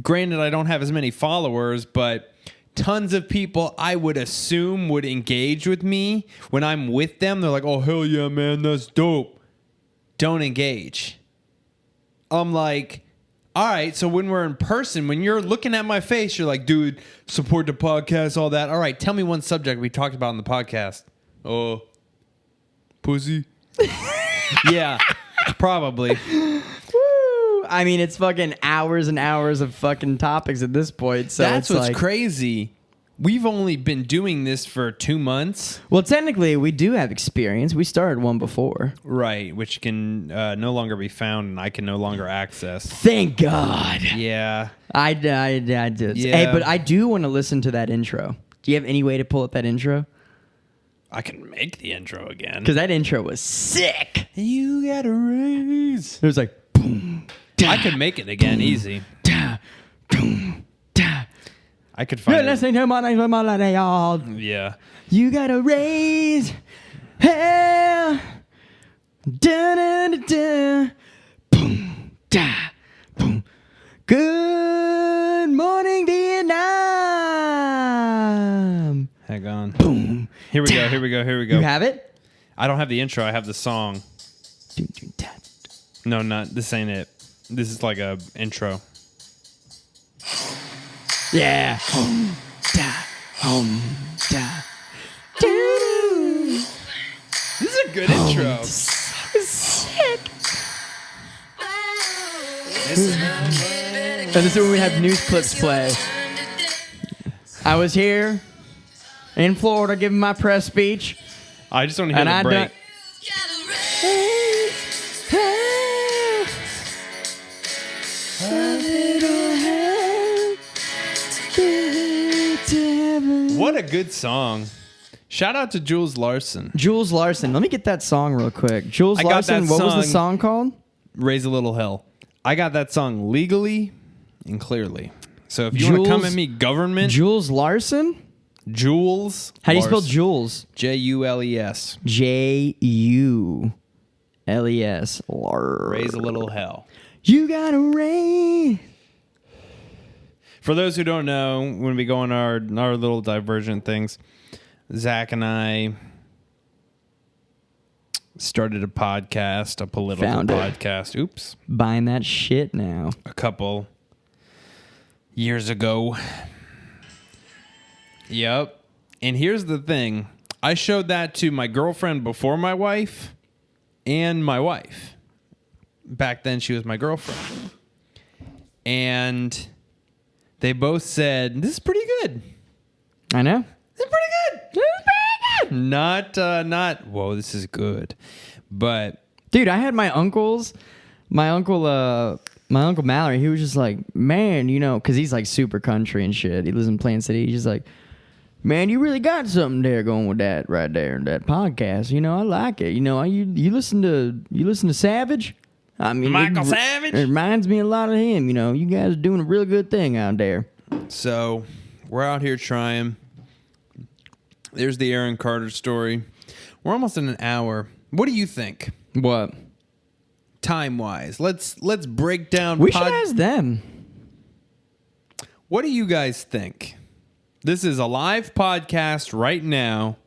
Speaker 2: granted I don't have as many followers, but tons of people I would assume would engage with me when I'm with them. They're like, oh, hell yeah, man, that's dope. Don't engage. I'm like, all right, so when we're in person, when you're looking at my face, you're like, dude, support the podcast, all that. All right, tell me one subject we talked about in the podcast. Oh, pussy? Yeah, probably.
Speaker 1: Woo! I mean, it's fucking hours and hours of fucking topics at this point. So
Speaker 2: That's
Speaker 1: it's
Speaker 2: what's
Speaker 1: like,
Speaker 2: crazy. We've only been doing this for 2 months.
Speaker 1: well, technically, we do have experience. We started one before.
Speaker 2: Right, which can no longer be found and I can no longer access.
Speaker 1: Thank God.
Speaker 2: Yeah.
Speaker 1: I did.
Speaker 2: Yeah.
Speaker 1: Hey, but I do want to listen to that intro. Do you have any way to pull up that intro?
Speaker 2: I can make the intro again.
Speaker 1: Because that intro was sick.
Speaker 2: You got a raise.
Speaker 1: It was like, boom.
Speaker 2: I can make it again, easy.
Speaker 1: Da, boom, da.
Speaker 2: I could find
Speaker 1: You're
Speaker 2: it.
Speaker 1: listening to my y'all.
Speaker 2: Yeah.
Speaker 1: You gotta raise hell. Da da da da. Boom, da, boom. Good morning, Vietnam.
Speaker 2: Hang on.
Speaker 1: Boom.
Speaker 2: Here we go. Here we go. Here we go.
Speaker 1: You have it?
Speaker 2: I don't have the intro. I have the song. No, not. This ain't it. This is like a intro.
Speaker 1: Yeah. Home, da, home, da. Doo.
Speaker 2: This is a good intro.
Speaker 1: Sick. And this is when we have news clips play. I was here in Florida giving my press speech.
Speaker 2: I just want to hear the break. What a good song. Shout out to Jules Larson.
Speaker 1: Jules Larson. Let me get that song real quick. Jules
Speaker 2: I got
Speaker 1: Larson,
Speaker 2: that
Speaker 1: what was the
Speaker 2: song-
Speaker 1: song called?
Speaker 2: Raise a Little Hell. I got that song legally and clearly. So if you want to come at me, government,
Speaker 1: Jules Larson?
Speaker 2: Jules.
Speaker 1: How do you spell
Speaker 2: Larson.
Speaker 1: Jules?
Speaker 2: Jules.
Speaker 1: Jules.
Speaker 2: Raise a little hell.
Speaker 1: You gotta raise.
Speaker 2: For those who don't know, when we go on our little divergent things, Zach and I started a podcast, a political
Speaker 1: Found it.
Speaker 2: podcast. Oops.
Speaker 1: Buying that shit now.
Speaker 2: A couple years ago. Yep. And here's the thing. I showed that to my girlfriend before my wife and my wife. back then she was my girlfriend. And they both said, this is pretty good.
Speaker 1: I know.
Speaker 2: This is pretty good. This is pretty good. Not, whoa, this is good. But
Speaker 1: dude, I had my uncle Mallory, he was just like, man, you know, because he's like super country and shit. He lives in Plant City. He's just like, man, you really got something there going with that right there, that podcast. You know, I like it. You know, you listen to Savage? I mean,
Speaker 2: Michael Savage?
Speaker 1: It reminds me a lot of him. You know, you guys are doing a real good thing out there.
Speaker 2: So we're out here trying. There's the Aaron Carter story. We're almost in an hour. What do you think?
Speaker 1: What?
Speaker 2: Time-wise. Let's break down.
Speaker 1: We should ask them.
Speaker 2: What do you guys think? This is a live podcast right now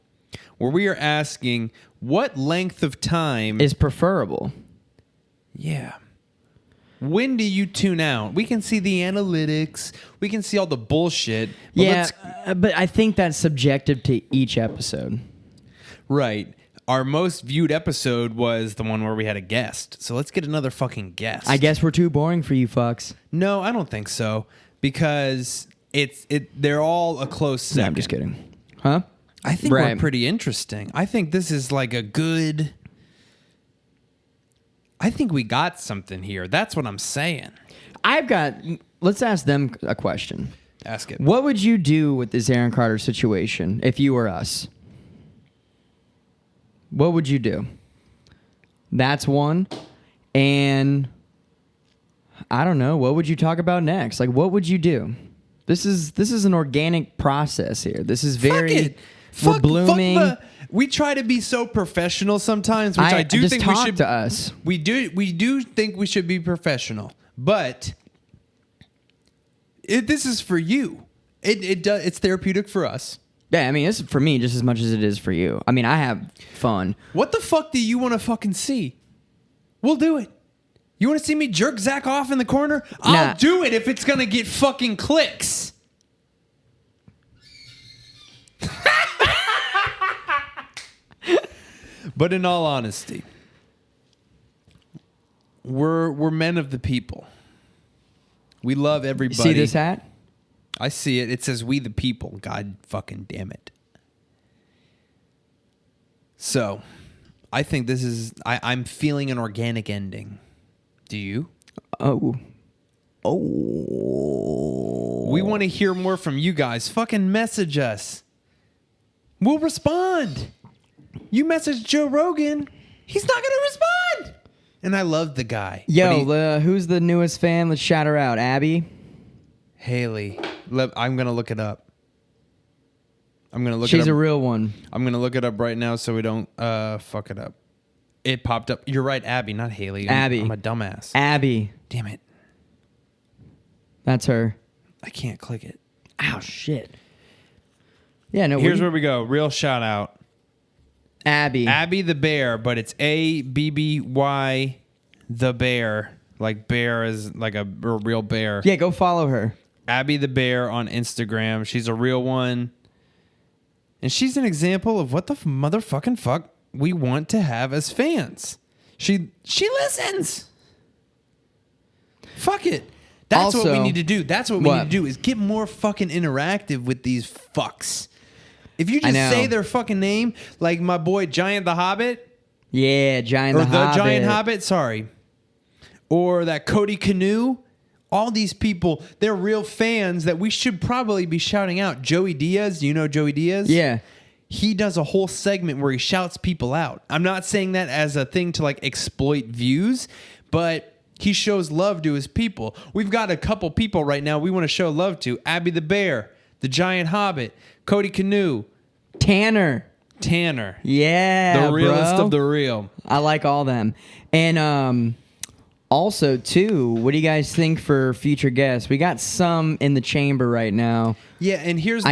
Speaker 2: where we are asking what length of time
Speaker 1: is preferable.
Speaker 2: Yeah. When do you tune out? We can see the analytics. We can see all the bullshit. But
Speaker 1: but I think that's subjective to each episode.
Speaker 2: Right. Our most viewed episode was the one where we had a guest. So let's get another fucking guest.
Speaker 1: I guess we're too boring for you fucks.
Speaker 2: No, I don't think so. Because they're all a close second.
Speaker 1: No, I'm just kidding. Huh?
Speaker 2: I think we're pretty interesting. I think this is like a good... I think we got something here. That's what I'm saying.
Speaker 1: Let's ask them a question.
Speaker 2: Ask it.
Speaker 1: What would you do with this Aaron Carter situation if you were us? What would you do? That's one. And I don't know. What would you talk about next? Like, what would you do? This is an organic process here. This is very... We're blooming.
Speaker 2: We try to be so professional sometimes, which I do
Speaker 1: just
Speaker 2: think
Speaker 1: talk
Speaker 2: we should.
Speaker 1: To us.
Speaker 2: We do think we should be professional, but this is for you. It's therapeutic for us.
Speaker 1: Yeah, I mean, it's for me just as much as it is for you. I mean, I have fun.
Speaker 2: What the fuck do you want to fucking see? We'll do it. You want to see me jerk Zach off in the corner? I'll do it if it's gonna get fucking clicks. But in all honesty, we're men of the people. We love everybody.
Speaker 1: See this hat?
Speaker 2: I see it. It says "We the People." God fucking damn it. So, I think this is... I'm feeling an organic ending. Do you?
Speaker 1: Oh.
Speaker 2: We want to hear more from you guys. Fucking message us. We'll respond. You message Joe Rogan, he's not going to respond. And I love the guy.
Speaker 1: Yo, who's the newest fan? Let's shout her out. Abby?
Speaker 2: Haley. I'm going to look it up.
Speaker 1: She's a real one.
Speaker 2: I'm going to look it up right now so we don't fuck it up. It popped up. You're right, Abby, not Haley.
Speaker 1: Abby.
Speaker 2: I'm a dumbass.
Speaker 1: Abby.
Speaker 2: Damn it.
Speaker 1: That's her.
Speaker 2: I can't click it.
Speaker 1: Ow, shit. Yeah, no.
Speaker 2: Here's where we go. Real shout out.
Speaker 1: Abby.
Speaker 2: Abby the Bear, but it's ABBY the Bear. Like bear is like a real bear.
Speaker 1: Yeah, go follow her.
Speaker 2: Abby the Bear on Instagram. She's a real one. And she's an example of what the motherfucking fuck we want to have as fans. She listens. Fuck it. That's
Speaker 1: also,
Speaker 2: what we need to do. That's what we need to do is get more fucking interactive with these fucks. If you just say their fucking name, like my boy Giant the Hobbit.
Speaker 1: Yeah, Giant the Hobbit.
Speaker 2: Or the Giant Hobbit, sorry. Or that Cody Canoe. All these people, they're real fans that we should probably be shouting out. Joey Diaz, do you know Joey Diaz?
Speaker 1: Yeah.
Speaker 2: He does a whole segment where he shouts people out. I'm not saying that as a thing to like exploit views, but he shows love to his people. We've got a couple people right now we want to show love to. Abby the Bear, the Giant Hobbit, Cody Canoe.
Speaker 1: Tanner. Yeah,
Speaker 2: the realest
Speaker 1: bro.
Speaker 2: of the real.
Speaker 1: I like all them. And also, too, what do you guys think for future guests? We got some in the chamber right now.
Speaker 2: Yeah, and here's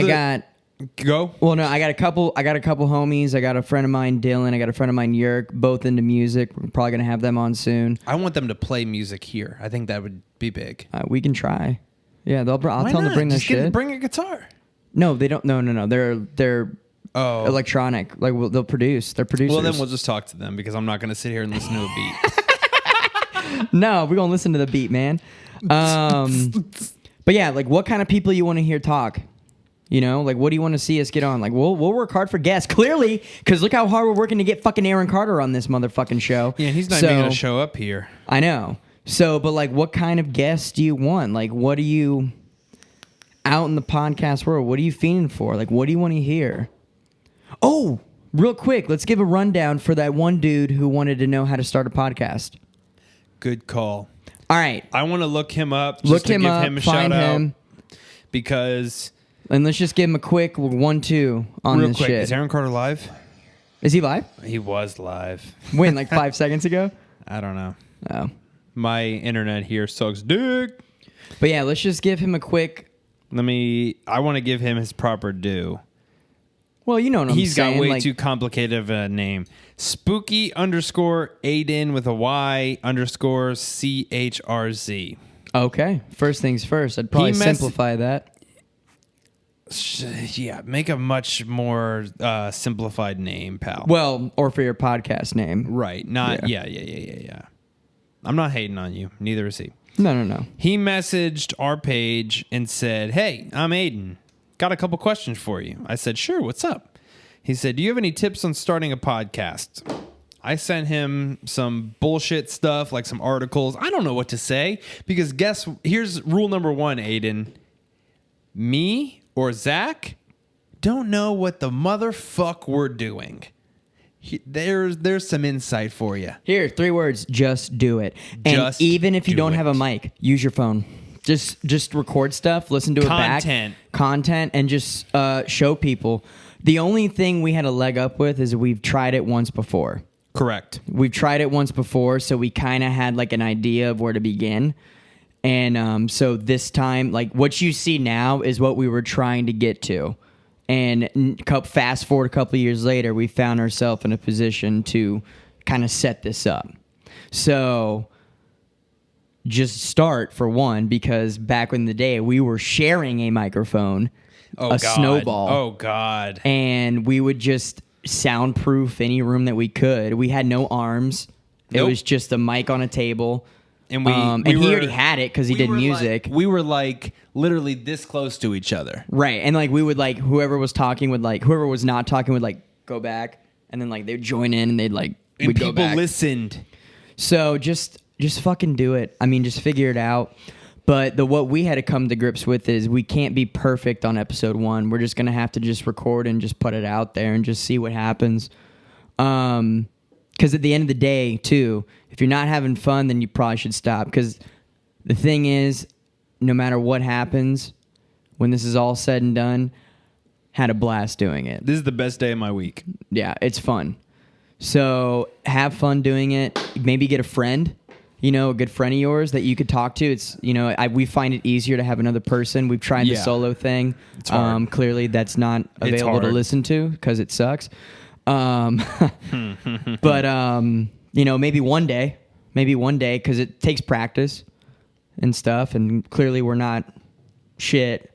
Speaker 1: Go. Well, no, I got a couple homies. I got a friend of mine, Dylan. I got a friend of mine, Yerk, both into music. We're probably going to have them on soon.
Speaker 2: I want them to play music here. I think that would be big.
Speaker 1: We can try. Yeah, I'll tell them to bring their shit.
Speaker 2: Bring a guitar.
Speaker 1: No, they don't. No. They're electronic. Like they'll produce. They're producers.
Speaker 2: Well, then we'll just talk to them because I'm not going to sit here and listen to a beat.
Speaker 1: No, we're gonna listen to the beat, man. But yeah, like, what kind of people you want to hear talk? You know, like, what do you want to see us get on? Like, we'll work hard for guests, clearly, because look how hard we're working to get fucking Aaron Carter on this motherfucking show.
Speaker 2: Yeah, he's not even gonna show up here.
Speaker 1: I know. So, but like, what kind of guests do you want? Like, what are you out in the podcast world? What are you feeling for? Like, what do you want to hear? Oh, real quick, let's give a rundown for that one dude who wanted to know how to start a podcast.
Speaker 2: Good call.
Speaker 1: All right.
Speaker 2: I want to look him up. Just to give him a shout out. Because...
Speaker 1: And let's just give him a quick 1-2 on
Speaker 2: real
Speaker 1: this
Speaker 2: quick,
Speaker 1: shit.
Speaker 2: is Aaron Carter live?
Speaker 1: Is he live?
Speaker 2: He was live.
Speaker 1: When, like 5 seconds ago?
Speaker 2: I don't know.
Speaker 1: Oh.
Speaker 2: My internet here sucks dick.
Speaker 1: But yeah, let's just give him a quick...
Speaker 2: I want to give him his proper due.
Speaker 1: Well, you know what I'm saying.
Speaker 2: He's got way too complicated of a name. Spooky _Aiden with a Y _CHRZ.
Speaker 1: Okay. First things first. I'd probably simplify that.
Speaker 2: Yeah, make a much more simplified name, pal.
Speaker 1: Well, or for your podcast name.
Speaker 2: Right. Not, yeah. I'm not hating on you. Neither is he.
Speaker 1: No.
Speaker 2: He messaged our page and said, "Hey, I'm Aiden. Got a couple questions for you." I said, "Sure, what's up?" He said, "Do you have any tips on starting a podcast?" I sent him some bullshit stuff, like some articles. I don't know what to say because here's rule number 1, Aiden. Me or Zach don't know what the motherfuck we're doing. There's some insight for you.
Speaker 1: Here, 3 words. Just do it. And even if you don't have a mic, use your phone. Just record stuff, listen to it back. Content, and just show people. The only thing we had a leg up with is we've tried it once before.
Speaker 2: Correct.
Speaker 1: We've tried it once before, so we kind of had like an idea of where to begin. And so this time, like, what you see now is what we were trying to get to. And fast forward a couple of years later, we found ourselves in a position to kind of set this up. So just start, for one, because back in the day, we were sharing a microphone, snowball.
Speaker 2: Oh, God.
Speaker 1: And we would just soundproof any room that we could. We had no arms. Nope. It was just a mic on a table. And he already had it because he did music.
Speaker 2: We were like literally this close to each other.
Speaker 1: Right. And like we would like whoever was talking would like whoever was not talking would like go back and then like they'd join in and they'd like we'd go back.
Speaker 2: People listened.
Speaker 1: So just fucking do it. I mean, just figure it out. But what we had to come to grips with is we can't be perfect on episode 1. We're just gonna have to just record and just put it out there and just see what happens. Because at the end of the day, too, if you're not having fun, then you probably should stop. Because the thing is, no matter what happens, when this is all said and done, had a blast doing it.
Speaker 2: This is the best day of my week.
Speaker 1: Yeah, it's fun. So have fun doing it. Maybe get a friend, a good friend of yours that you could talk to. It's, we find it easier to have another person. We've tried the solo thing.
Speaker 2: It's hard.
Speaker 1: Clearly, that's not available to listen to because it sucks. But maybe one day, because it takes practice and stuff, and clearly we're not shit.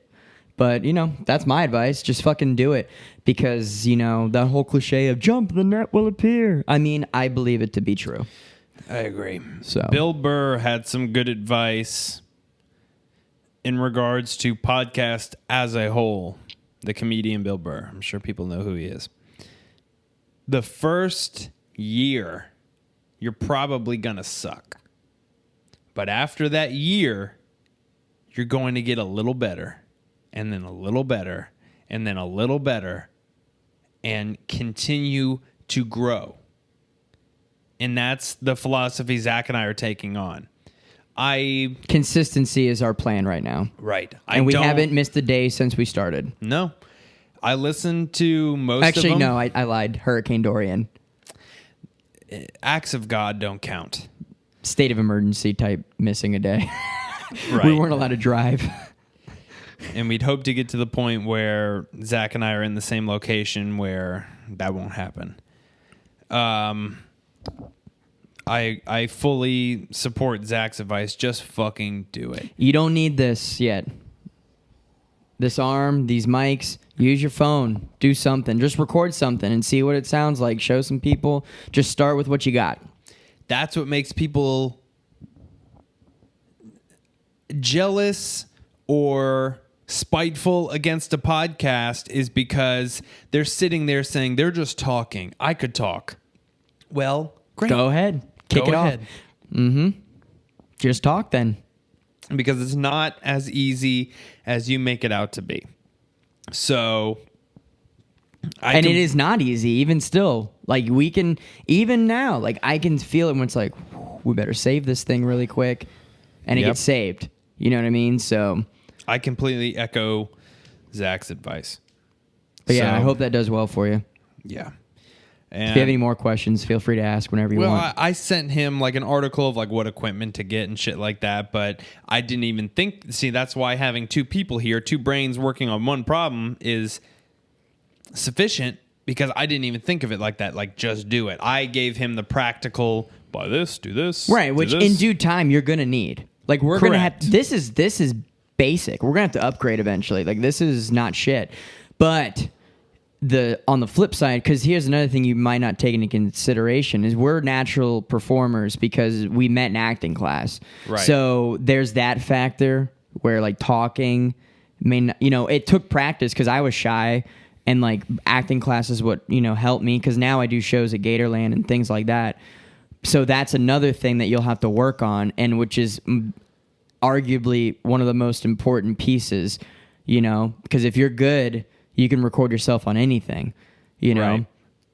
Speaker 1: But that's my advice. Just fucking do it, because that whole cliche of "jump, the net will appear." I mean, I believe it to be true.
Speaker 2: I agree.
Speaker 1: So
Speaker 2: Bill Burr had some good advice in regards to podcast as a whole. The comedian Bill Burr. I'm sure people know who he is. The first year, you're probably going to suck. But after that year, you're going to get a little better, and then a little better, and then a little better, and continue to grow. And that's the philosophy Zach and I are taking on.
Speaker 1: Consistency is our plan right now.
Speaker 2: Right.
Speaker 1: And we haven't missed a day since we started.
Speaker 2: No. I listened to most of them.
Speaker 1: Actually, no, I lied. Hurricane Dorian.
Speaker 2: Acts of God don't count.
Speaker 1: State of emergency type missing a day.
Speaker 2: Right.
Speaker 1: We weren't allowed to drive.
Speaker 2: And we'd hope to get to the point where Zach and I are in the same location where that won't happen. I fully support Zach's advice. Just fucking do it.
Speaker 1: You don't need this yet. This arm, these mics, use your phone. Do something. Just record something and see what it sounds like. Show some people. Just start with what you got.
Speaker 2: That's what makes people jealous or spiteful against a podcast is because they're sitting there saying they're just talking. I could talk. Well, great.
Speaker 1: Go ahead. Kick it off. Just talk then.
Speaker 2: Because it's not as easy as you make it out to be. So...
Speaker 1: it is not easy, even still. Like, we can, even now, like, I can feel it when it's like, we better save this thing really quick. And it gets saved. You know what I mean? So...
Speaker 2: I completely echo Zach's advice.
Speaker 1: But yeah, I hope that does well for you.
Speaker 2: Yeah.
Speaker 1: And if you have any more questions, feel free to ask whenever you want.
Speaker 2: Well, I sent him like an article of like what equipment to get and shit like that, but I didn't even think. See, that's why having two people here, two brains working on one problem is sufficient, because I didn't even think of it like that. Like, just do it. I gave him the practical, buy this, do this.
Speaker 1: Right, which in due time you're going to need. Like, we're going to have, this is basic. We're going to have to upgrade eventually. Like, this is not shit. But on the flip side, because here's another thing you might not take into consideration, is we're natural performers because we met in acting class.
Speaker 2: Right.
Speaker 1: So there's that factor where, like, talking, it took practice because I was shy, and like acting class is what, helped me, because now I do shows at Gatorland and things like that. So that's another thing that you'll have to work on, and which is arguably one of the most important pieces, because if you're good, you can record yourself on anything,
Speaker 2: Right.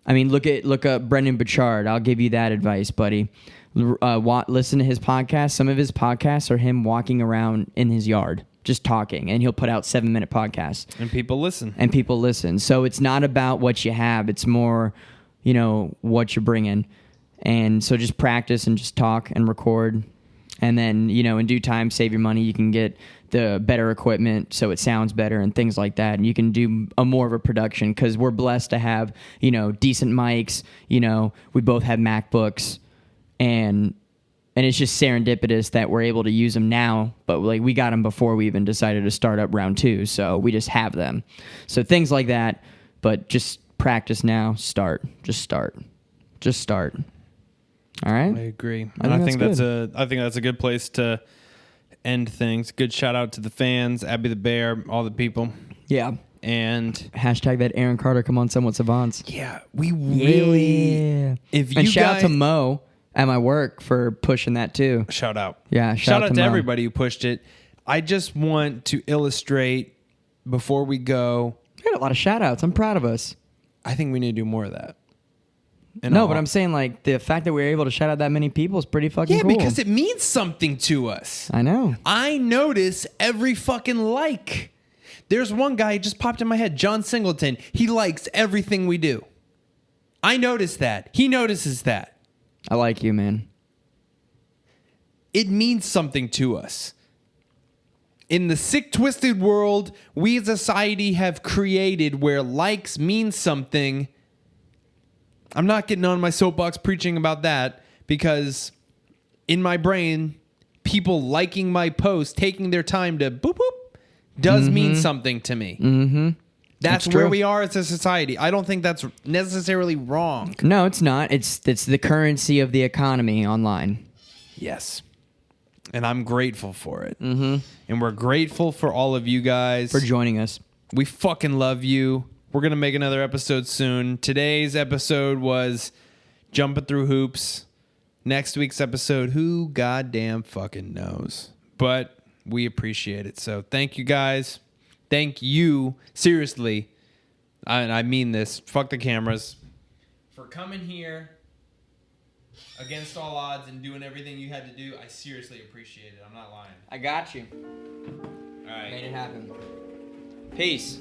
Speaker 1: I mean, look up Brendan Burchard. I'll give you that advice, buddy. Listen to his podcast. Some of his podcasts are him walking around in his yard, just talking, and he'll put out 7-minute podcasts.
Speaker 2: And people listen.
Speaker 1: So it's not about what you have. It's more, what you're bringing. And so just practice and just talk and record. And then, in due time, save your money. You can get the better equipment so it sounds better and things like that. And you can do more of a production, because we're blessed to have, decent mics. We both have MacBooks, and it's just serendipitous that we're able to use them now. But like, we got them before we even decided to start up round 2. So we just have them. So things like that. But just practice now. Just start. All right.
Speaker 2: I agree. I think that's a good place to end things. Good shout out to the fans, Abby the Bear, all the people.
Speaker 1: Yeah.
Speaker 2: And
Speaker 1: hashtag that Aaron Carter come on Somewhat Savants.
Speaker 2: Yeah, we really.
Speaker 1: Yeah.
Speaker 2: If you
Speaker 1: and shout out to Mo at my work for pushing that too.
Speaker 2: Shout out.
Speaker 1: Yeah.
Speaker 2: Shout out to
Speaker 1: Mo.
Speaker 2: everybody who pushed it. I just want to illustrate before we go.
Speaker 1: We had a lot of shout outs. I'm proud of us.
Speaker 2: I think we need to do more of that.
Speaker 1: No, but I'm saying, like, the fact that we were able to shout out that many people is pretty fucking cool.
Speaker 2: Yeah, because it means something to us.
Speaker 1: I know.
Speaker 2: I notice every fucking like. There's one guy who just popped in my head, John Singleton. He likes everything we do. I notice that. He notices that.
Speaker 1: I like you, man.
Speaker 2: It means something to us. In the sick, twisted world we as a society have created where likes mean something, I'm not getting on my soapbox preaching about that, because in my brain, people liking my post, taking their time to boop boop, does mean something to me.
Speaker 1: Mm-hmm.
Speaker 2: That's where we are as a society. I don't think that's necessarily wrong.
Speaker 1: No, it's not. It's the currency of the economy online.
Speaker 2: Yes. And I'm grateful for it. Mm-hmm. And we're grateful for all of you guys.
Speaker 1: For joining us.
Speaker 2: We fucking love you. We're going to make another episode soon. Today's episode was jumping through hoops. Next week's episode, who goddamn fucking knows? But we appreciate it. So thank you guys. Thank you. Seriously. I mean this. Fuck the cameras. For coming here against all odds and doing everything you had to do. I seriously appreciate it. I'm not lying.
Speaker 1: I got you.
Speaker 2: All right.
Speaker 1: Made it happen. Peace.